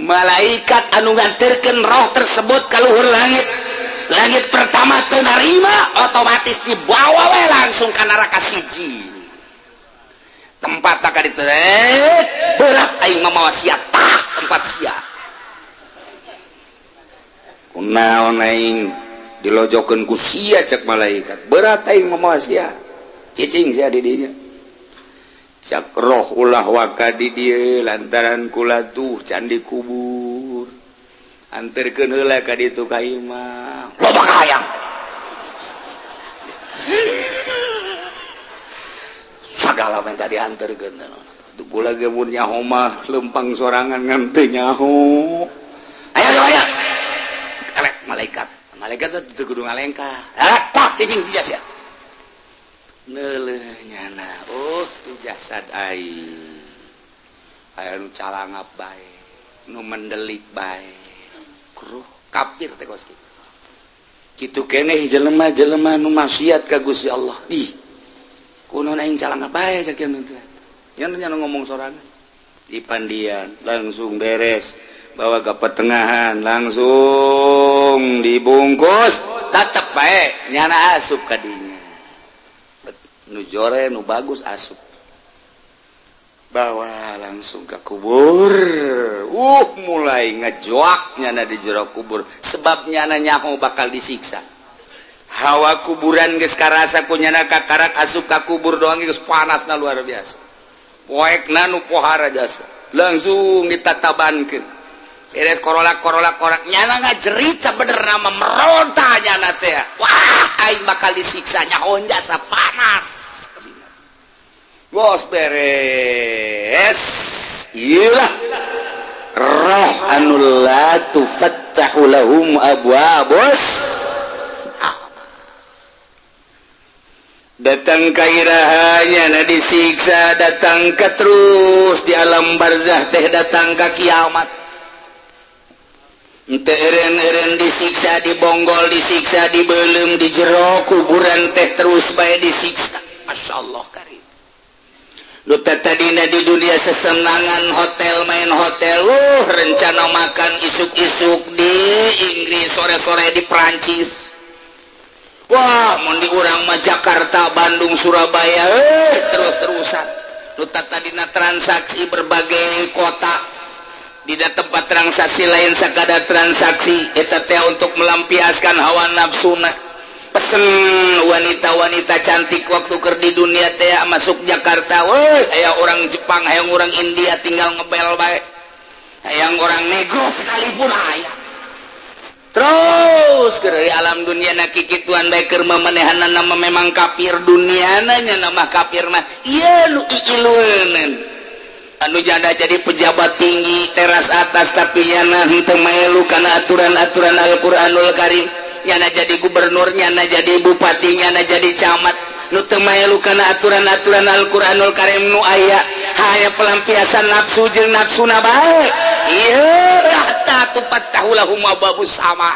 malaikat anu nganterkeun roh tersebut ka luhur langit pertama teu narima otomatis dibawa we langsung ka neraka sijin tempat tak ditu berat aing mamawa sia tah tempat sia kunaon aing dilojokeun ku sia cek malaikat berat aing mamawa sia cicing sia di dinya cak roh ulah waka di dieu lantaran kula tuh candi kubur anterkeun heula ka ditu ka imah loba hayang sagala menta dianterkeun kula ge mun nyaho mah lempang sorangan ngan teu nyaho aya malaikat teu kudu ngalengkah tak cicing ti sia neuleuh nyana tu jasad aing aya nu calangap bae nu mendelik bae kruh kafir teh kos kitu keneh jelema-jelema nu maksiat ka Gusti Allah ih kunaon aing calangap bae sakieu teh nya ngomong sorangan di pandian langsung beres bawa ke pertengahan langsung dibungkus tetep bae nyana asup ka dinya nu jore nu bagus asup bawa langsung ke kubur mulai ngejoak nyana di jero kubur sebab nyana nyaho bakal disiksa hawa kuburan geus karasa ku nyana kakarak asup ka kubur doang geus panasna luar biasa poekna nu pohara jasa langsung ditatabankeun beres korak nyana ngajerit sabener nama meronta nyana teh wah aing bakal disiksa nyaho jasa panas bos beres iyalah roh anu la tufattahu lahum abwabus datang ka irahanya na disiksa datang ka terus di alam barzah teh datang ka kiamat ente eren disiksa dibonggol disiksa dibeulem di jero kuburan teh terus bae disiksa masyaallah karim lu tadina di dunia sesenangan hotel main hotel rencana makan isuk-isuk di Inggris sore-sore di Prancis wah mun di urang mah Jakarta Bandung Surabaya terus-terusan lu tadina transaksi berbagai kota di tempat transaksi lain sakada transaksi eta teh untuk melampiaskan hawa nafsuna pesen wanita-wanita cantik waktu keur di dunia teh masuk Jakarta aya orang Jepang hayang orang India tinggal ngebel bae hayang orang negro sekalipun aya terus ke dari alam dunia na kikituan bae keur mamanehanna nama memang kafir duniana nya nama kafir mah ieu nu iileuneun anu janda jadi pejabat tinggi teras atas tapi nyana henteu melu kana aturan-aturan Al-Qur'anul Karim nyana jadi gubernur nyana jadi bupati nyana jadi camat nu teu melu kana aturan-aturan Al-Qur'anul Karim nu aya hanya pelampiasan nafsu jeung nafsuna bae ieu hatta tufattahu lahum abwabus sama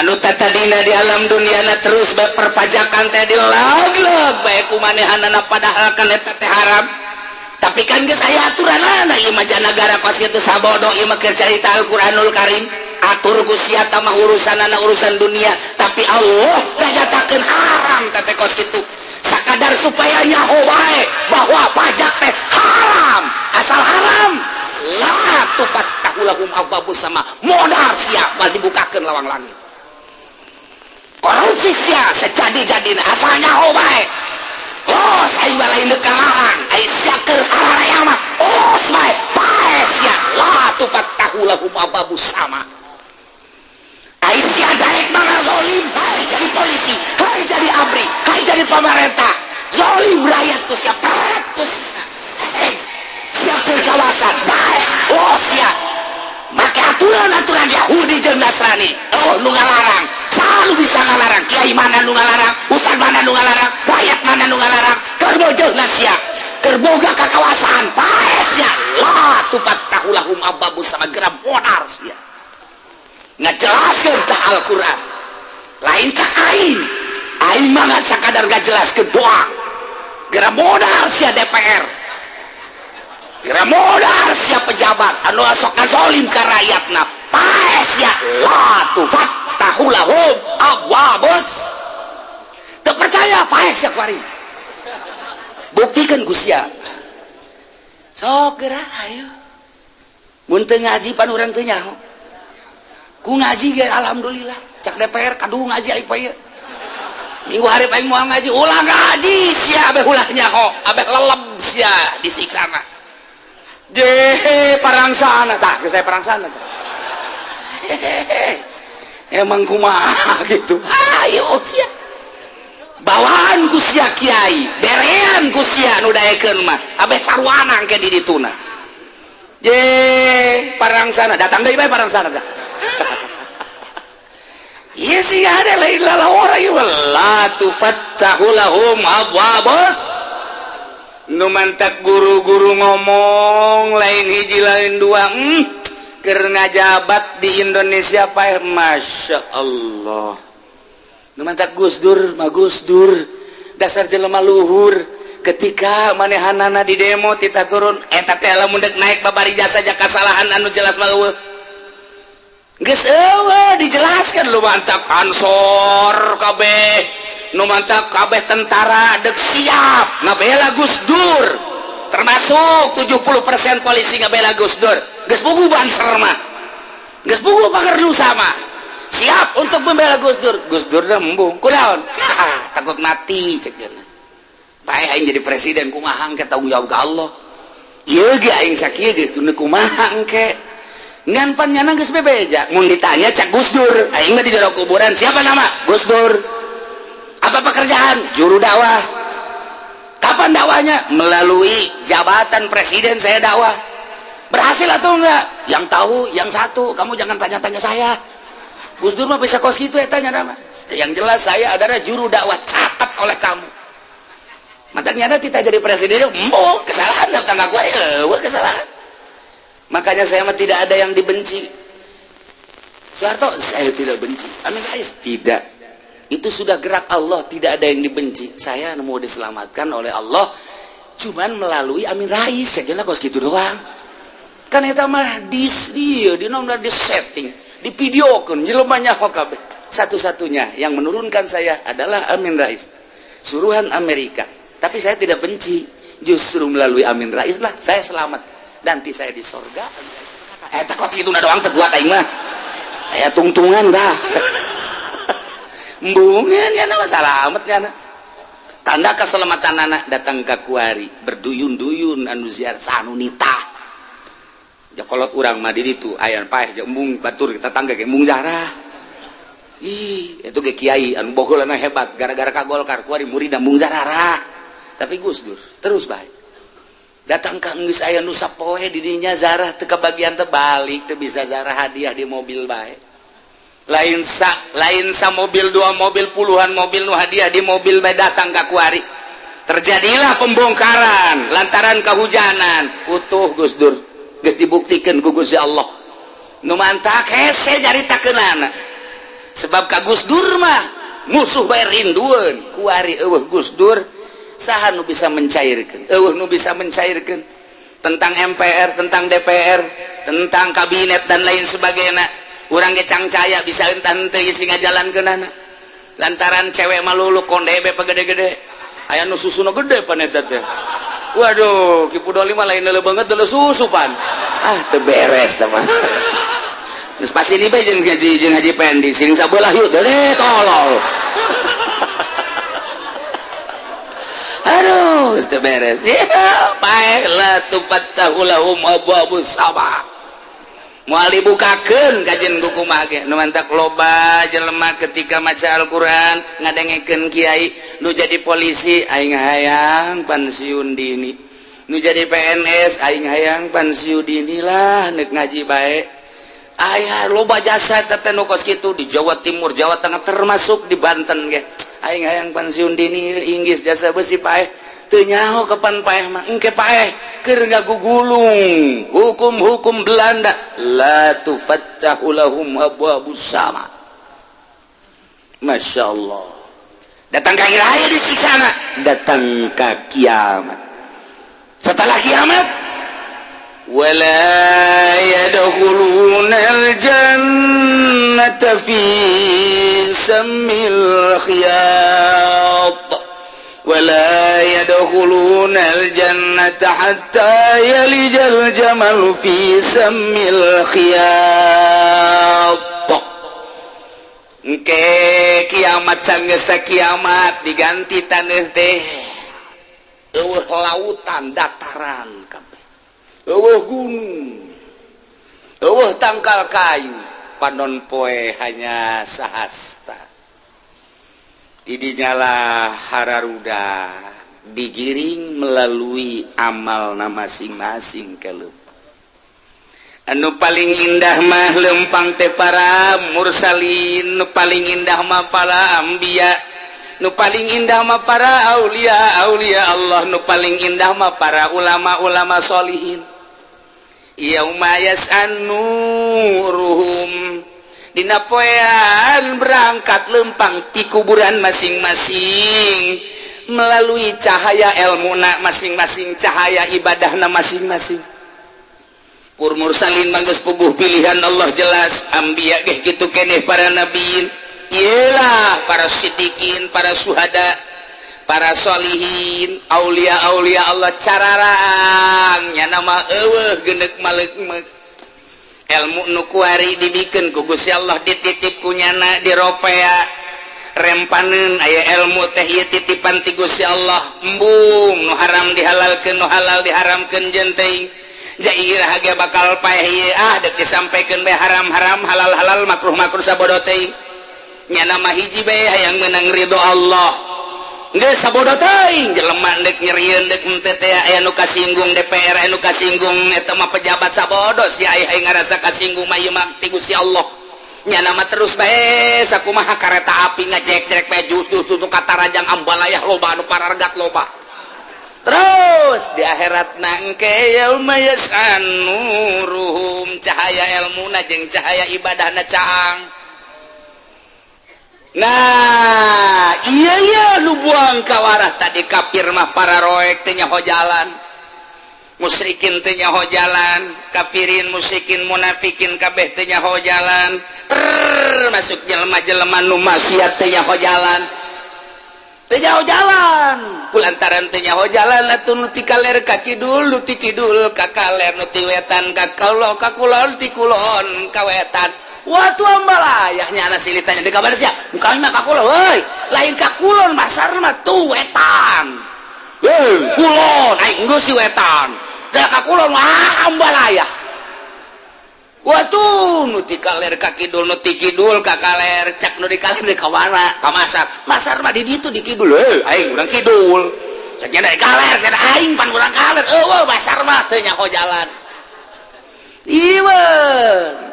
anu tatadina di alam duniana terus bae perpajakan teh dilag-lag bae kumanehanana padahal kan eta teh haram tapi kan geus aya aturanana ieu mah janagara pas kitu sabodo ieu mah keur carita Al-Qur'anul Karim atur Gusti eta mah urusanana urusan dunia tapi Allah ngajatakeun haram teh kos kitu sakadar supaya nyaho bae bahwa pajak teh haram asal haram la tufattahu lahum abwabus sama modal sia bal dibukakeun lawang langit korupsi sia sejadi-jadina asal nyaho bae saya balai nekalarang aisyah ke halaraya mah baik baik sia la tufattahu lahum abwabus sama aisyah daek mana zolim hai jadi polisi hai jadi abri hai jadi pemerintah zolim rakyatku siap rakyatku siap ke kawasan baik siap make aturan-aturan Yahudi jeung Nasrani nu ngalarang selalu bisa ngalarang kiai mana nu ngalarang ustaz mana nu ngalarang rakyat mana nu ngalarang kerbojeuna sia kerboga ka kawasan bae sia la tufattahu lahum abwabus sama geram modar sia ngajelaskeun tah Al-Qur'an lain cak aing mangan sakadar gak jelas doa gara modal sia DPR gara modal sia pejabat anu sok ngazolim ka rakyatna pae sia la tufattahu lahum abwabus teu percaya pae sia kuari buktikan Gusia sok geura ayo mun teu ngaji pan urang teu nyaho ku ngaji ge alhamdulillah cak DPR kadu ngaji aing pae minggu hari aing moal ngaji ulah ngaji sia abeh ulah nyaho abeh leleb sia disiksana parangsana tah geus saya parangsana tah emang kumaha gitu ayo sia bawaan ku sia kiai berean ku sia nu daekeun mah abeh sarwana engke di dituna parangsana datang deui bae parangsana tah ieu sih ada lain lalawara ieu la tufattahu lahum abwabus nu mantak guru-guru ngomong lain hiji lain dua keur ngajabat di Indonesia pae masya Allah nu mantak Gus Dur mah Gus Dur dasar jelema luhur ketika manehanana di demo tita turun eta teh lamun deuk naik babari jasa saja kasalahan anu jelas mah eueuh geus eueuh dijelaskan lu mantak ansor kabeh nu mantak kabeh tentara deuk siap ngabela Gus Dur termasuk 70% polisi ngabela Gus Dur geus puguh banser mah geus puguh pangerdusa mah siap untuk membela Gus Dur embung kunaon takut mati cekeuna bae aing jadi presiden kumaha engke tanggung jawab ka Allah ieu ge aing sakieu geus teu kumaha engke ngan pan nyana geus bebeja mun ditanya cak Gus Dur aing mah di jero kuburan siapa nama Gus Dur apa pekerjaan juru dakwah kapan dakwahnya melalui jabatan presiden saya dakwah berhasil atau enggak yang tahu yang satu kamu jangan tanya-tanya saya Gus Dur mah bisa kos gitu ya tanya nama yang jelas saya adalah juru dakwah catat oleh kamu matanya ada kita jadi presiden kesalahan tangga gua kesalahan makanya saya mah tidak ada yang dibenci Soeharto saya tidak benci Amin Rais tidak itu sudah gerak Allah tidak ada yang dibenci saya mau diselamatkan oleh Allah cuman melalui Amin Rais segala kos gitu doang kan eta mah dia di setting di videokeun jelema nyaho kabeh satu-satunya yang menurunkan saya adalah Amin Rais suruhan Amerika tapi saya tidak benci justru melalui Amin Rais lah saya selamat nanti saya di sorga eta kok kitu doang teu kuat aing mah aya tungtungan dah embungan ya nama salamet ya tanda keselamatan anak datang ke kuari berduyun-duyun anu ziarah sanu nitah jakolot urang mah di ditu aya paeh jeung embung batur kita tangga ge embung jarah ih itu ge kiai anu bogolana hebat gara-gara ka Golkar kuari murid embung jarah tapi Gus Dur terus bae datang ka geus aya nu sapoe di dinya zarah teu kabagian teh balik teu bisa zarah hadiah di mobil bae lain sa mobil dua mobil puluhan mobil nu hadiah di mobil bae datang ka kuari terjadilah pembongkaran lantaran kehujanan utuh Gus Dur geus dibuktikan ku Gusti Allah nu mantak hese nyaritakeunana sebab ka Gus Dur mah musuh bae rindueun kuari eueuh Gus Dur saha nu bisa mencairkeun eueuh nu bisa mencairkeun tentang MPR tentang DPR tentang kabinet dan lain sebagainya urang ge cangcaya bisa entah teu isi ngajalankeunana lantaran cewek malulu kondebe pagede-gede aya nu susuna gede pan eta teh waduh Ki Pudoli mah lain leuleuh banget teu susu pan teu beres teh mah geus pasti ni bae jeung Haji Pendi sing sabelah yeuh teh tolol aduh teu beres ya bae la tufattahu lahum abwabus sama moal dibukakeun kajen kumaha ge nu mantak loba jelema ketika maca Al-Qur'an ngadengekeun kiai nu jadi polisi aing hayang pensiun dini nu jadi PNS aing hayang pensiun dini lah neuk ngaji bae aya loba jasa teh nu kos kitu di Jawa Timur Jawa Tengah termasuk di Banten ge aing hayang pensiun dini inggis jasa besi paeh teu nyaho kapan paeh mah engke paeh keur ngagugulung hukum-hukum Belanda la tufattahu lahum abwabus sama Masya Allah datang ke akhir hayat disiksa datang ke kiamat setelah kiamat wala yadkhulunal jannata fi sammil khiyat wala yadkhulunal jannata hatta yalijal jamal fi sammil khiyat engke kiamat sanggesa kiamat diganti taneuh teh eueuh lautan dataran kabeh eueuh gunung eueuh tangkal kayu panon poe hanya sahasta didinyalah hararuda digiring melalui amalna masing-masing keleup anu paling indah mah lempang teh para mursalin nu paling indah mah para anbiya nu paling indah mah para aulia Allah nu paling indah mah para ulama sholihin yauma yas'anuruhum dina poean berangkat lempang ti kuburan masing-masing melalui cahaya ilmuna masing-masing cahaya ibadahna masing-masing pur mursalin manggeus puguh pilihan Allah jelas anbiya ge kitu keneh para nabiin ialah para siddiqin para syuhada para sholihin aulia Allah cararang nya nama eueuh geundeuk maleuk ilmu nu kuari dibikeun ku Gusti Allah dititip kunyana di ropea rempaneun aya ilmu teh ieu titipan ti Gusti Allah embung nu haram dihalalkeun nu halal diharamkeun jeung teuing jairah ge bakal paeh ieu dek disampaikeun bae haram-haram halal-halal makruh-makruh sabodo teuing nya nama hiji bae hayang meunang ridho Allah geus sabodo teuing jelema deuk nyerieun deuk henteu teh aya nu kasinggung DPR aya nu kasinggung eta mah pejabat sabodo si aya ngarasa kasinggung mah ieu mah ti Gusti Allah nya nama terus bae sakumaha kareta api ngajek-jek bae justru katarajang ambalayah loba anu parargat loba terus di akhirat nangke yauma yas'anuruhum cahaya ilmuna jeung cahaya ibadahna caang nah iya nu buang kawarah tadi kafir mah para roek teh nyaho jalan musyrikin teh nyaho jalan kafirin musyrikin munafikin kabeh teh nyaho jalan masuk jelema-jelema nu maksiat teh nyaho jalan teu jalan kulantaran teu nyaho jalan atuh nu ti kaler ka kidul nu ti kidul ka kaler nu ti wetan ka kulon ka kulon ti kulon ka wetan watu ambalayah nya ana silitanya di kabar sia engkau mah ka kulon euy lain ka kulon masarna mah tu wetan kulon aing geus si wetan da ka kulon ambalayah watu nu ti kaler ka kidul nu ti kidul ka kaler cak nu di kaler di ka mana ka masar mah di ditu di kidul aing urang kidul cak nya da kaler cenah aing pan urang kaler eueuh masar mah teu nyaho jalan ieu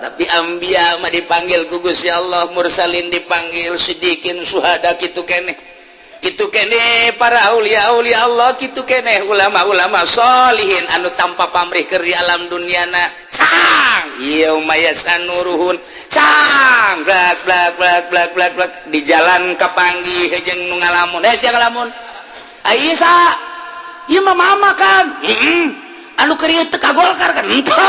tapi anbiya mah dipanggil ku Gusti Allah mursalin dipanggil siddiqin syuhada kitu keneh para aulia Allah kitu keneh ulama sholihin anu tanpa pamrih keur di alam duniana cang yauma yas'anuruhun cang blak di jalan kapanggih jeung nu ngalamun sia ngalamun Aisyah ieu mah mama kan anu keur teu ka Golkar kan henteu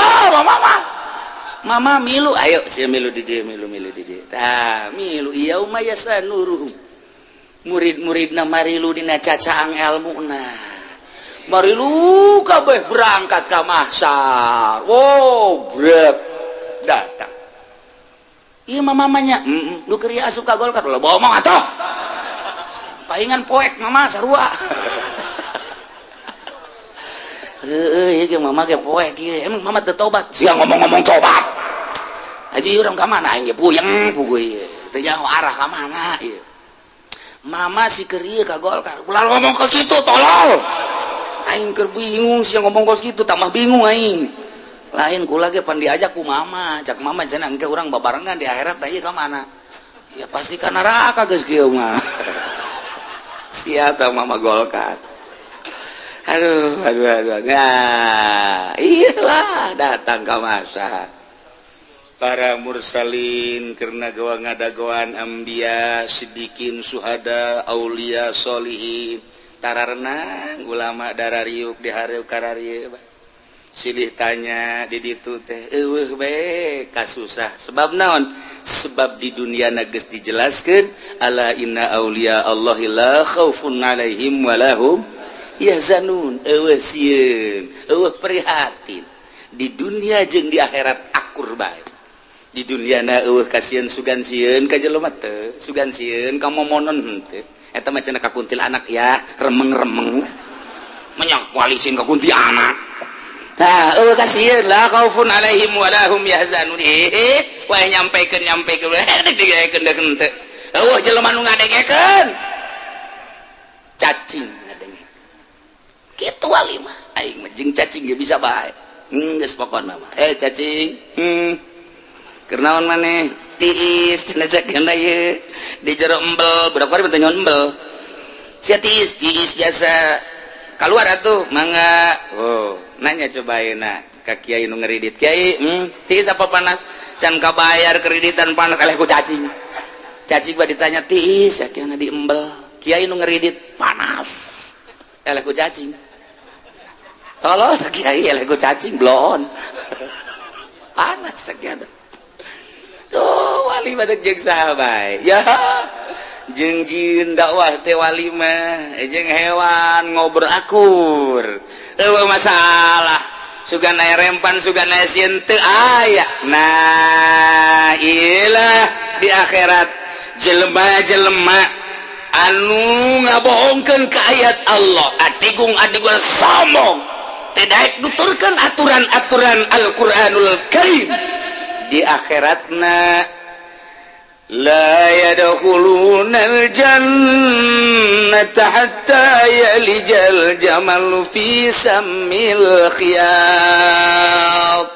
mama milu ayo sia milu di dieu milu di dieu tah milu yauma yas'anuruhum murid-muridna marilu dina cacaang ilmuna marilu kabeh berangkat ka mahsyar brek datang ieu mah mamanya nu keur asup ka Golkar lo bawa mah atoh paingan poek mama sarua ieu ge mama ge poek ieu emang mama teu tobat sia ngomong-ngomong tobat aja urang ka mana aing ge puyeng puguy teu nyaho arah ka mana ieu mama si kerieu ka Golkar ulah ngomong ke situ tolol aing keur bingung sia ngomong ke situ tambah bingung aing lain kula ge pan diajak ku mama cak mama cenah engke urang babarengan di akhirat tah ieu ka mana ya pasti ka neraka geus kieu mah sia tah mama Golkar aduh nah iyalah datang ka masa para mursalin karena gawa ngadagoan ambia sidikin suhada aulia solihin tararenang ulama darariuk di hari kararieu silih tanya di ditu teh eueuh bae kasusah sebab naon sebab di dunia geus dijelaskeun ala inna aulia Allahi la khaufun alaihim walahum yahzanun eueuh sieun eueuh prihatin di dunia jeung di akhirat akur bae di dunia eueuh kasihan sugan sieun ka jelema teu sugan sieun ka momonon henteu eta mah cenah ka kuntilanak ya remeng-remeng menyak walisin ka kuntilanak nah eueuh kasihan la khaufun alaihim wa lahum yahzanun wae nyampekeun digekeun teu eueuh jelema nu ngadengekeun cacing ngadenge kitu walimah aing mah jeung cacing ge bisa bae geus pokona mah cacing kernaon maneh tiis cenah cekna ieu di jero embel budak bari teh nyon embel sia tiis biasa keluar atuh mangga nanya cobaina ka kiai nu ngeridit kiai tiis apa panas can kabayar kreditan panas eleh ku cacing ba ditanya tiis sakiana di embel kiai nu ngeridit panas eleh ku cacing tolol kiai eleh ku cacing blon panas sakiana tuh wali badak jeung sahabat ya jeung jin dakwah teh wali mah jeung hewan ngobrol akur eueuh masalah sugan aya rempan sugan aya sieun teu aya nah iyalah di akhirat jelema-jelema anu ngabohongkeun ka ayat Allah adigung sombong teh daek nuturkeun aturan-aturan Al-Qur'anul Karim di akhiratna la yadkhulunal jannata hatta yalijal jamalu fi sammil khiyat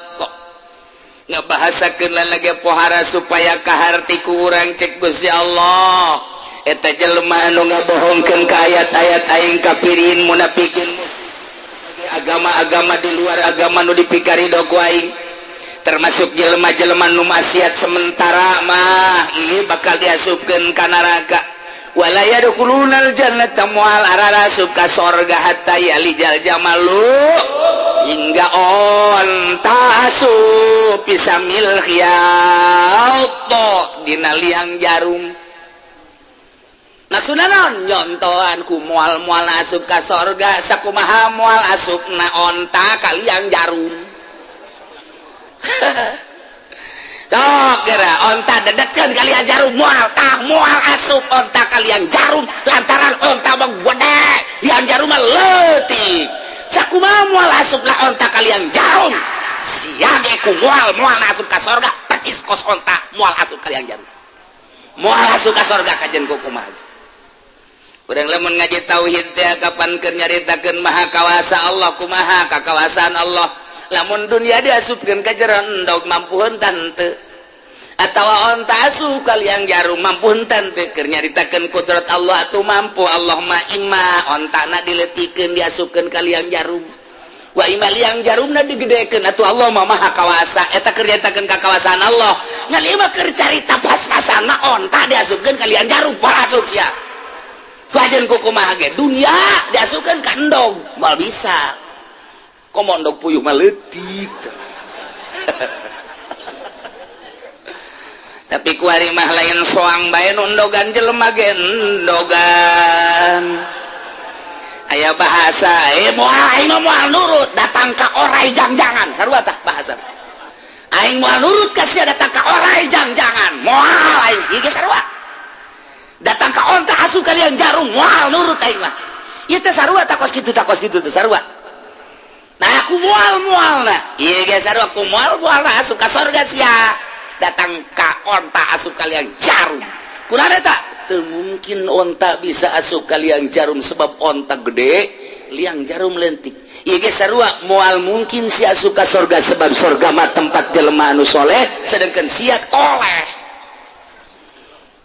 ngabahasakeun lagi pohara supaya kaharti ku urang cek Gusti Allah eta jelema anu ngabohongkeun ka ayat-ayat aing kafirin munafikin agama-agama di luar agama nu dipikarido ku aing termasuk jelema-jelema nu maksiat sementara mah ieu bakal diasupkeun ka neraka wala yadkhulunal jannata moal ararasup ka sorga hatta yalijal jamalu hingga onta asup pisamil khiyat dina liang jarum maksudna naon nyontoan ku moal-moal asup ka sorga sakumaha moal asupna onta ka liang jarum sok gara onta dedetkeun kalian jarum moal asup onta kalian jarum lantaran onta mah gede yang jarum mah leutik sakumaha moal asup lah onta kalian jarum sia ge ku moal asup ka sorga percis kos onta moal asup kalian jarum moal asup ka sorga kajen ku kumaha urang lamun ngaji tauhid teh kapankeun nyaritakeun maha kawasa Allah kumaha kakawasaan Allah lamun dunia diasupkeun ka jero endog mampu heuntang teu atawa onta asup kalian jarum mampu heuntang teu keur nyaritakeun kudrat Allah atuh mampu Allah mah imma ontana dileutikeun diasupkeun kalian jarum wa imma liang jarumna digedekeun atuh Allah mah maha kawasa eta keur nyaritakeun kakawasaan Allah ngali mah keur carita pas-pasanna onta diasupkeun kalian jarum poal asup sia kajen kumaha ge dunia diasupkeun ka endog moal bisa komondok puyuh mah leutik tapi kuari mah lain soang bae nu endogan jelema ge endogan aya bahasa moal aing moal nurut datang ka orai jangjangan sarua tah bahasa aing moal nurut ka sia datang ka orai jangjangan moal aing ieu ge sarua datang ka onta asup kalian jarum moal nurut aing mah ieu teh sarua takos kitu teh sarua nah aku mual nah iya guys aku mual nah asup ka sorga sia datang ka onta asup kalian jarum kunaon eta teu mungkin onta bisa asup kalian jarum sebab onta gede liang jarum leutik ieu ge sarua moal mungkin si asup ka sorga sebab sorga mah tempat jelema anu soleh sedangkan sia oleh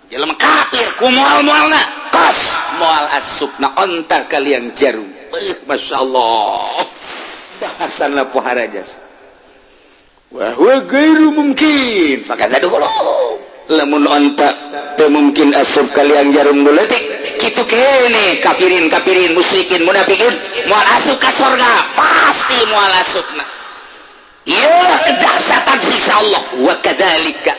jelema kafir ku moal-moalna kos moal asupna onta kalian jarum masyaallah bahasan lah pohara jas wa huwa ghairu mungkin fakadzadulu lamun onta teu mungkin asup kalian jarum leutik kitu kene kafirin musyrikin munafikin moal asup ka surga pasti moal asupna ieu kedahsyatan siksa Allah wa kadzalika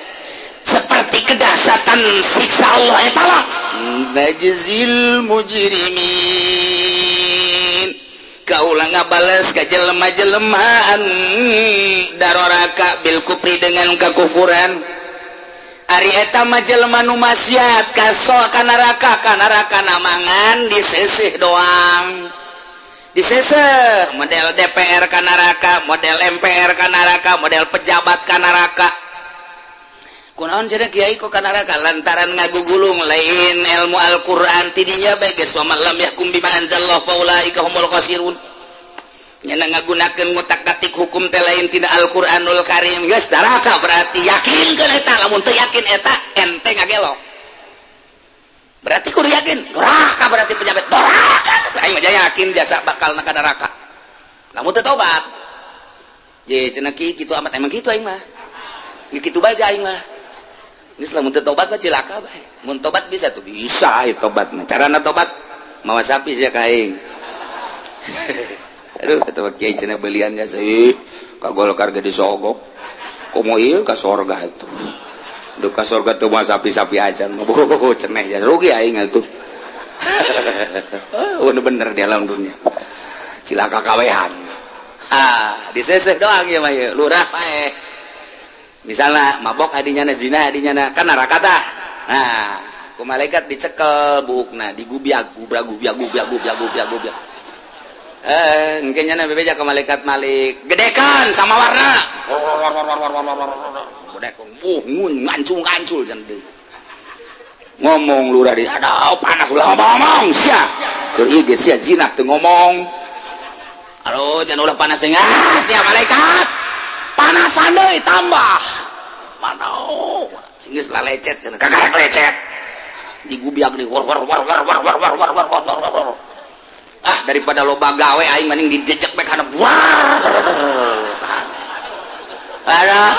seperti kedahsyatan siksa Allah eta lah najzil mujrimin kaulah ngabales ka jelema-jelema daroraka bil kufri dengan kakufuran ari eta mah jelema nu maksiat ka neraka namangan diseseh doang diseseh model DPR ka neraka model MPR ka neraka model pejabat ka neraka kunaon cenah kiai kok ka neraka lantaran ngagugulung lain ilmu Al-Qur'an tidinya bae geus wa lam yahkum bima anzalallahu faulaika humul khasirun nyana ngagunakeun ngutak-gatik hukum teh lain tina Al-Qur'anul Karim geus neraka berarti yakinkeun eta lamun teu yakin eta enteng ngagelo berarti kudu yakin neraka berarti pejabat neraka aing mah yakin jasa bakal ka neraka lamun teu tobat ye cenah kitu amat emang kitu aing mah kitu bae aing mah geus lamun teu tobat mah cilaka bae mun tobat bisa tuh bisa aya tobat mah carana tobat mawa sapi sia ka aing aduh eta kiai cenah belian jasa ka Golkar ge disogok komo ieu ka sorga atuh duh ka sorga teu mah sapi-sapi acan mah cenah ya rugi aing atuh udah bener di alam dunia cilaka kawehan diseseh doang ya mah ieu lurah pae misalnya mabok adinya na zina adinya na kan neraka tah nah ku malaikat dicekel bukna digubiag gubiag engke nya bebeja ka malaikat malik gedekan sama warna gedekon ngancul jan deui ngomong lurah di aduh panas ulah ngomong sia keur ieu ge sia zina teu ngomong aduh jan ulah panas teh sia malaikat panasan deui tambah mana geus lalecet cenah kakarek lecet digubiag di war daripada loba gawe aing mending dijejek bae kana war aduh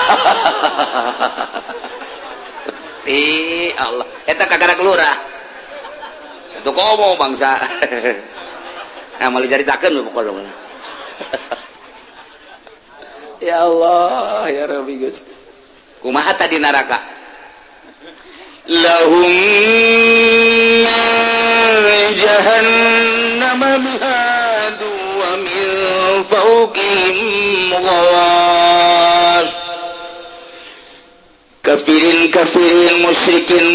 Gusti Allah eta kakarek lurah itu komo bangsa nah mau dicaritakeun pokokna ya Allah ya Rabbi Gusti kumaha tadi neraka lahum jahannam mihadu wa min fawqihim ghawash kafirin musyrikin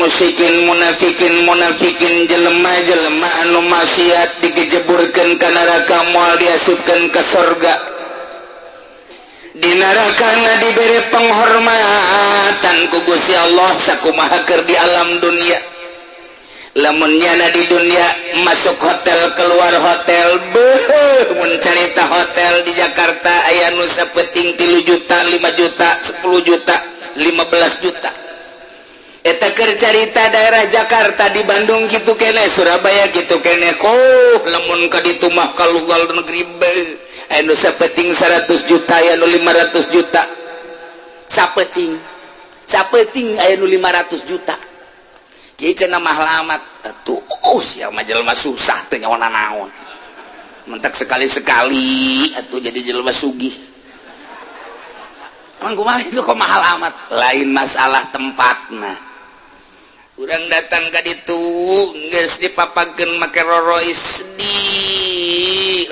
munafikin jelema anu maksiat digejeburkeun ka neraka moal diasupkeun ka surga di neraka diberi penghormatan ku Gusti Allah sakumaha keur di alam dunia lamun nyana di dunia masuk hotel keluar hotel mun carita hotel di Jakarta aya nu sapeting 3 juta 5 juta 10 juta 15 juta eta keur carita daerah Jakarta di Bandung kitu kene Surabaya kitu kene lamun ka ditu mah ka luar negeri anu sapeting 100 juta aya nu 500 juta sapeting aya nu 500 juta kieu cenah mah lamat atuh sia mah jelema susah teh nyawana naon mentek sekali-sekali atuh jadi jelema sugih emang kumaha itu kok mahal amat lain masalah tempatna urang datang ka ditu geus dipapagkeun make Rolls di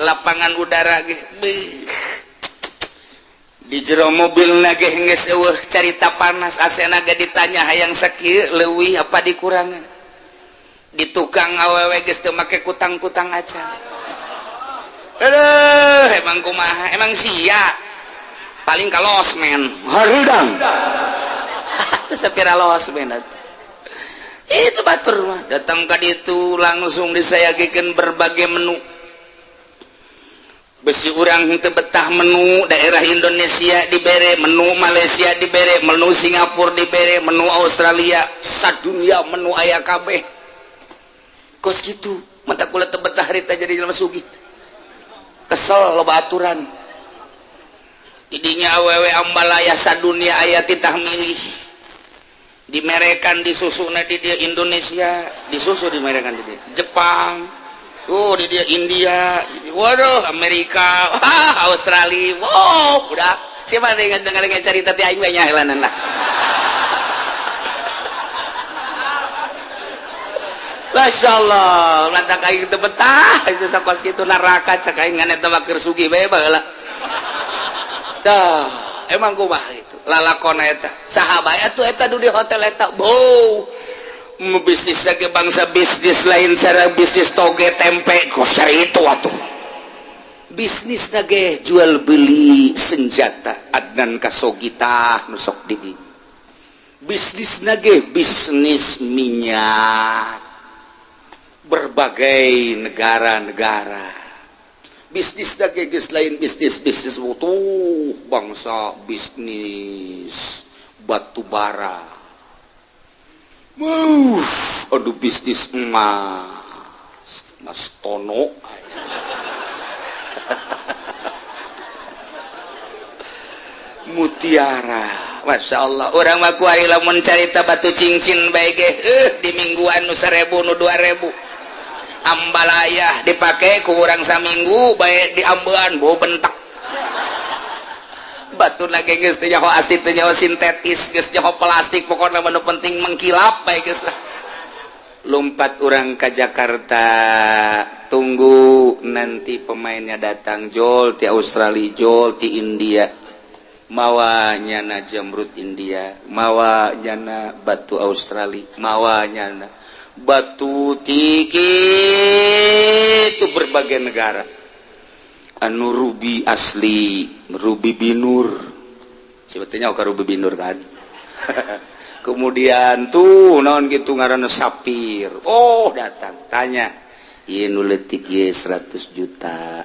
lapangan udara ge di jero mobilna ge geus eueuh carita panas asena ge ditanya hayang sakieu leuwih apa dikurangan di tukang awewe geus teu make kutang-kutang acan aduh emang kumaha emang sia paling ka losmen hareudang teu sapira losmen atuh itu batur mah datang ka ditu langsung disayagikeun berbagai menu besi urang teu betah menu daerah Indonesia dibere menu Malaysia dibere menu Singapura dibere menu Australia sadunya menu aya kabeh kos kitu mata kula teu betah harita jadi jelema sugih kesel loba aturan Idinya awewe ambalaya sadunia aya titah milih dimerekan disusuna di dia Indonesia disusu dimerekan di dia Jepang di dia India waduh Amerika Australia wow udah siapa dengan cerita ti aing nya helanan lah Masya Allah lantak aing teu betah itu sakos kitu neraka cak aing ngan eta mah keur sugih bae baheula dah emang kumaha itu lalakon eta sahabat atuh eta di hotel eta bow bisnis ge bangsa bisnis lain cara bisnis toge tempe kosar itu atuh bisnis ge jual beli senjata adnan kasogita nu sok di bisnis ge bisnis minyak berbagai negara-negara bisnis dage geus lain bisnis butuh bangsa bisnis batu bara aduh bisnis emas tono mutiara Masya Allah orang mah ku lamun carita batu cincin bae ge di mingguan nu 1000 nu 2000 ambalaya dipakai kurang saminggu baik di ambean bau bentak batu lagi geus teh nyaho asli teh nyaho sintetis geus nyaho plastik pokokna mah nu penting mengkilap bae geus lah lompat orang ke Jakarta tunggu nanti pemainnya datang jol ti Australia jol ti India mawa nyana jamrut India mawa nyana batu Australia mawa nyana batu tiki itu berbagai negara anu ruby asli ruby binur sebetulnya oka ruby binur kan kemudian tuh naon gitu ngaranna sapir datang tanya ieu nu leutik ieu 100 juta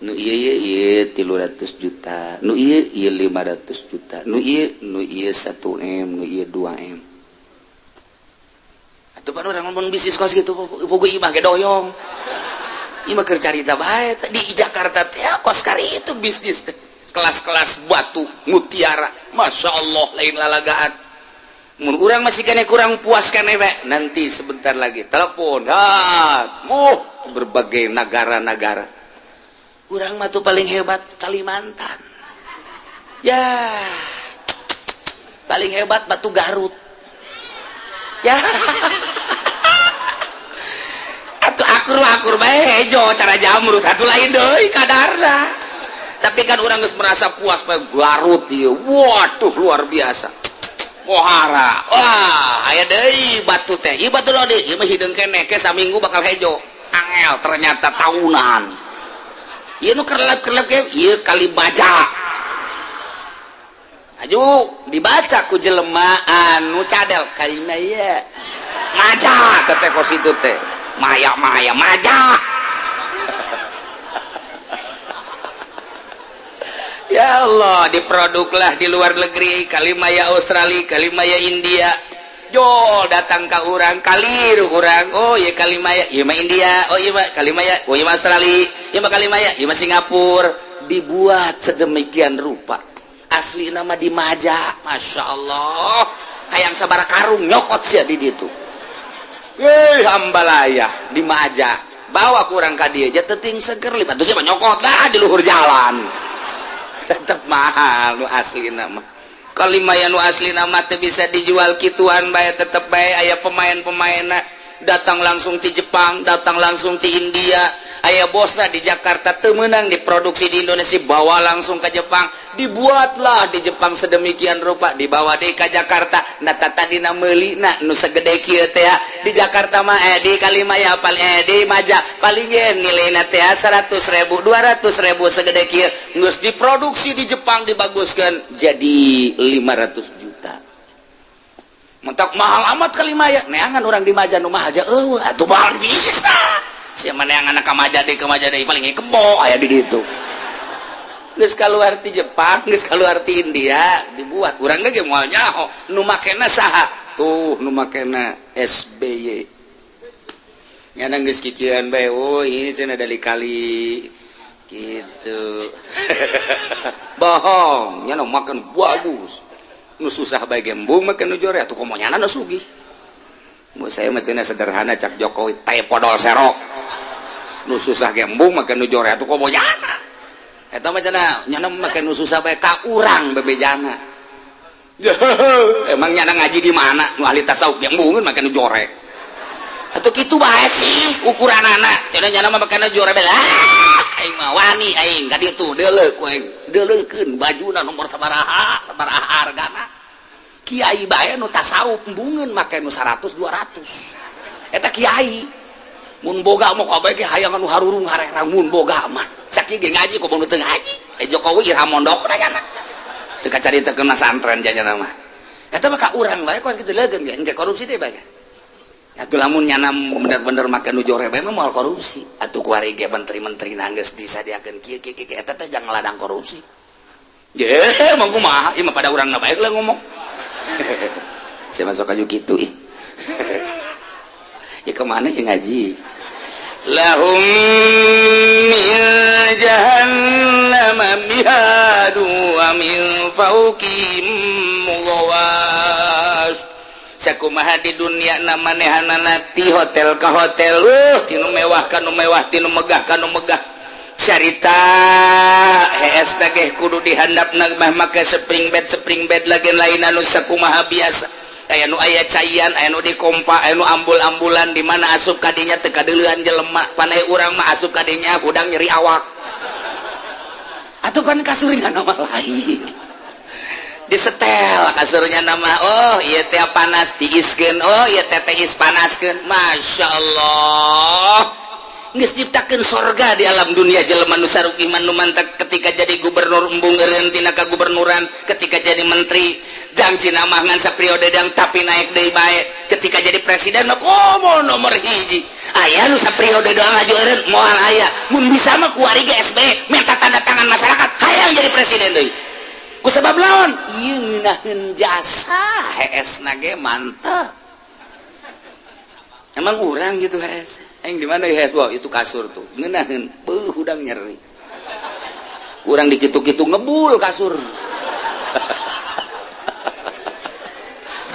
nu ieu 300 juta nu ieu 500 juta nu ieu 1M nu ieu 2M itu kan orang ngomong bisnis kos gitu pugu imah ge doyong imah keur carita bae di Jakarta teh kos kari itu bisnis teh kelas-kelas batu mutiara Masya Allah lain lalagaan mun urang masih kene kurang puas kene we nanti sebentar lagi telepon berbagai negara-negara urang mah tuh paling hebat Kalimantan ya paling hebat batu Garut ya atuh akur bae hejo cara jamrut atuh lain deui kadarna tapi kan urang geus merasa puas bae Garut ieu waduh luar biasa pohara wah aya deui batu teh ieu batu lode ieu mah hideung keneh ke saminggu bakal hejo angel ternyata tahunan ieu nu kerlep-kerlep ge ieu Kalibaja aju dibaca ku jelema anu cadel kalimaya maja teteh kos itu teh maya maja ya Allah diproduklah di luar negeri kalimaya Australia kalimaya India jol datang ke urang kaliru urang iya kalimaya iya mah India iya mah kalimaya iya mah Australia iya mah kalimaya iya mah Singapura dibuat sedemikian rupa asli nama di Maja Masya Allah hayang sabara karung nyokot sia di ditu ambalaya di Maja bawa kurang ka dieu ja teuting seger lipat terus siapa nyokot lah di luhur jalan tetep mahal nu asli nama kalimaya nu asli nama teu bisa dijual kituan bae tetep bae aya pemain-pemainna datang langsung ti Jepang datang langsung ti India aya bosna di Jakarta teu meunang diproduksi di Indonesia bawa langsung ke Jepang dibuatlah di Jepang sedemikian rupa dibawa deui ka Jakarta na tadina meulina nu sagede kieu teh di Jakarta mah di Kalimaya di Maja paling ge nilaina teh 100.000 200.000 sagede kieu geus diproduksi di Jepang dibaguskeun jadi 500 juta mentok mahal amat Kalimaya neangan orang di Maja nu mahal aja atuh mahal bisa sia mana yang anak kamaja deui paling kebo aya di ditu geus kaluar ti Jepang geus kaluar ti India dibuat urang ge moal nyaho nu makena saha tuh nu makena SBY nyana geus kikieuan bae ini cenah dari kali gitu. Bohong nya makan bagus nu susah bae gembung makan nu jore atuh komonyana nu sugih. Mun saya mah cenah sederhana cak Jokowi teh podol serok nu susah gembung makan nu jore atuh komonyana eta mah cenah nyana makan nu susah bae ka urang bebejana. Emang nyana ngaji di mana nu ahli tasawuf gembungeun makan nu jore atuh kitu bae sih ukuranana cenah nyana mah makan nu jore bae aing mah wani aing ka ditu deuleuk ku aing deuleukeun bajuna nomor sabaraha hargana kiai bae nu tasawuf embungeun make nu 100 200 eta kiai mun boga mah kabeh ge hayang anu harurung harerang mun boga mah sakieu ge ngaji kudu teu ngaji Jokowi irah mondokna nya teu kacaritakeun santren janjana mah eta mah ka urang bae kos kitu leugeun ge engke korupsi deui bae atuh lamun nyana bener-bener make nu jore bae mah moal korupsi atuh ku ari ge menteri-menteri nanggeus disadiakeun kieu eta teh jangan ladang korupsi ye mah kumaha ieu mah pada urangna bae lah ngomong saya masuk aju kitu ya kemana yang ngaji lahum min jahannam mihadu wa min fawqihim mughawash sakumaha di dunia namanehanana ti hotel ka hotel tinu mewah ka nu mewah tinu megah ka nu megah carita hees tageh kudu dihandapna mah make spring bed lagen lain anu sakumaha biasa aya nu aya cayan aya nu dikompa aya nu ambul-ambulan di mana asup kadinya teu kadeulean jelema panai urang mah asup kadinya hudang nyeri awak atuh pan kasuringan nama lain disetel kasurnya nama oh ieu teh panas tiiskeun oh ieu teh tiis panaskeun masyaallah geus ciptakeun sorga di alam dunia jelema nu saruk iman nu mantap ketika jadi gubernur embung eureun tina kagubernuran ketika jadi menteri jangjina mah ngan saperiode dang tapi naik deui bae ketika jadi presiden mah komo nomor hiji aya nu saperiode doang aju eureun moal aya mun bisa mah ku ari SB minta tanda tangan masyarakat hayang jadi presiden deui ku sabab lawan ieu ngeunaheun jasa heesna ge mantap emang urang gitu hees aing di mana hees wah itu kasur tuh ngeunaheun beuh udang nyeri urang dikitu-kitu ngebul kasur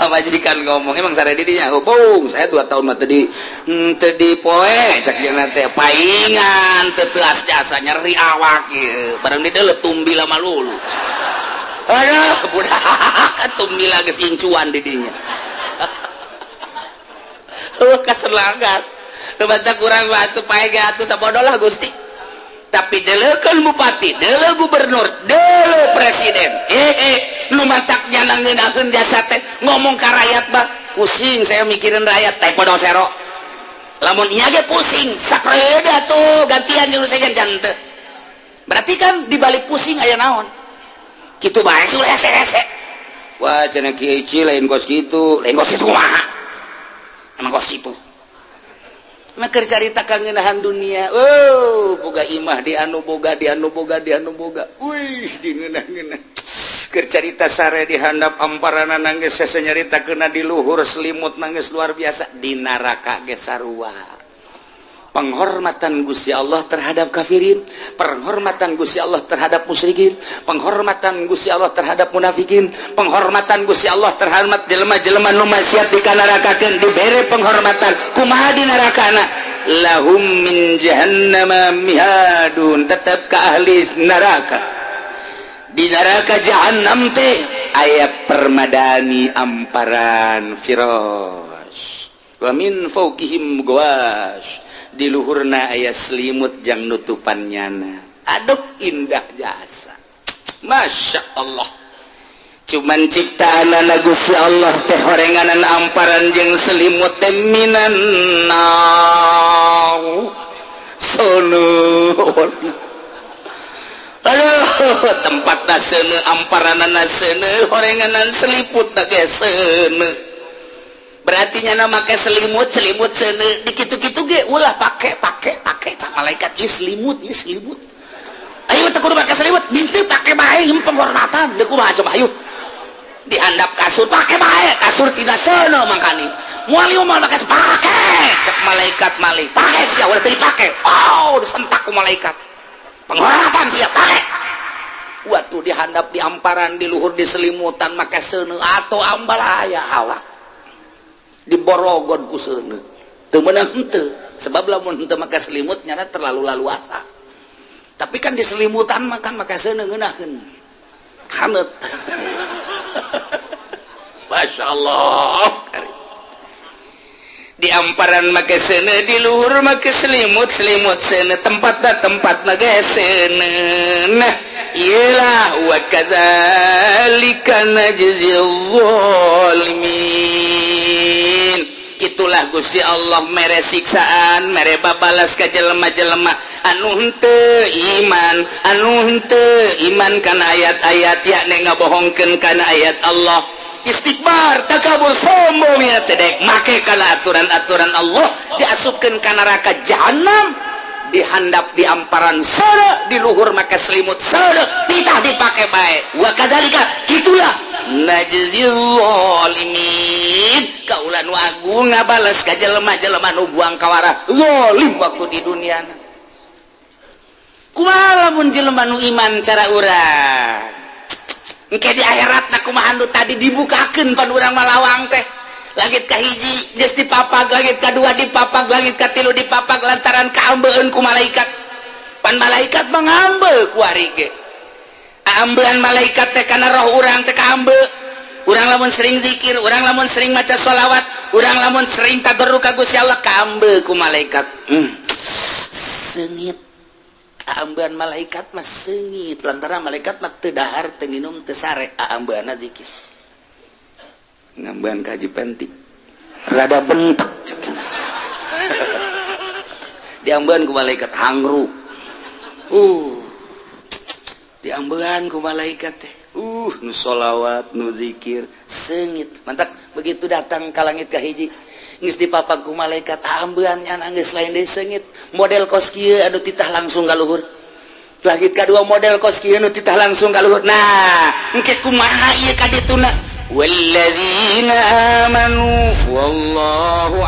majikan ngomong emang sare didinya hubung saya 2 tahun mah tadi poe cak dina teh paingan teu teas jasa nyeri awak ieu barang di deuleu tumbi lama lulu aduh budak tumbi geus incuan didinya kaserlagat tebatak kurang batu pae ge atuh sabodo lah Gusti tapi deleukeun bupati deuleu gubernur deuleu presiden nu mantaknya ngeunaheun jasa teh ngomong ka rakyat bah pusing saya mikirin rakyat teh podol sero lamun nya ge pusing sapreda tuh gantian jeung sejen jante berarti kan dibalik pusing aya naon kitu bae sul hese-hese wah cenah kieu lain kos kitu kumaha emang kos kitu mah keur carita ka ngeunahan dunia boga imah di anu boga wih di ngeunah-ngeunah keur carita sare di handap amparana nanggeus sanyaritakeunna di luhur selimut nanggeus luar biasa di neraka ge sarua penghormatan Gusti Allah terhadap kafirin, penghormatan Gusti Allah terhadap musyrikin, penghormatan Gusti Allah terhadap munafikin, penghormatan Gusti Allah terhadap jelema-jelema nu maksiat di nerakakeun dibere penghormatan kumaha di nerakana lahum min jahannam mihadun tetap ka ahli neraka di neraka jahanam teh aya permadani amparan firas wa min fawqihim ghawash di luhurna aya selimut jang nutupannyana aduh indah jasa Masya Allah cuman ciptaan Gusti Allah teh horenganan amparan jeung selimut teh minan sono aduh tempatna seuneu amparanana seuneu horenganan seliput teh ge seuneu berarti nyana make selimut seuneu dikitu-kitu ge ulah pake cak malaikat ieu selimut ayo teu kudu make selimut binteu pake bae penghormatan deuk kumaha coba hayu dihandap kasur pake bae kasur tidak seuneu mangkani moal ieu mah make pake cak malaikat malih pake sia ulah teu dipake disentak ku malaikat penghormatan siap pakai waktu dihandap di amparan di luhur di selimutan make seuneu atau ambal aya awak diborogod ku seuneu teu meunang henteu sebab lamun henteu make selimut nyana terlalu laluasa tapi kan di selimutan makan make seuneu ngeunaheun haneut Masya Allah di amparan make seuneu di luhur make selimut seuneu tempat ge seuneu nah iyalah wa kadzalika najzil zalimin itulah Gusti Allah mere siksaan mere babalas ka jelema-jelema anu henteu iman kana ayat-ayat yakni ngabohongkeun kana ayat Allah istikbar takabur sombong ya tedek make kana aturan-aturan Allah diasupkeun ka neraka jahanam dihandap di amparan sana di luhur make selimut sana ditah dipake bae wa kadzalika kitulah najzil zalimin kaula nu agung ngabales ka jelema-jelema nu buang kawara zalim waktu di dunia kumaha lamun jelema nu iman cara urang engke di akhiratna kumaha anu tadi dibukakeun pan urang malawang teh langit kahiji geus dipapag langit kadua dipapag langit katilu dipapag lantaran kaambeun ku malaikat pan malaikat mangambe ku ari ge ambean malaikat teh kana roh urang teh kaambe urang lamun sering zikir urang lamun sering maca sholawat urang lamun sering tadarruk ka Gusti Allah kaambe ku malaikat seungit ambean malaikat mah seungit lantaran malaikat mah teu dahar teu nginum teu sare ambeana zikir ngambean kaji penting rada bentek diambean ku malaikat hangruk diambean ku malaikat teh nu sholawat nu zikir seungit mantap begitu datang ka langit kahiji geus dipapag ku malaikat ambean nya geus lain deui seungit model kos kieu anu titah langsung ka luhur langit kadua model kos kieu anu titah langsung ka luhur nah engke kumaha ieu ka dituna walladzina amanu wallahu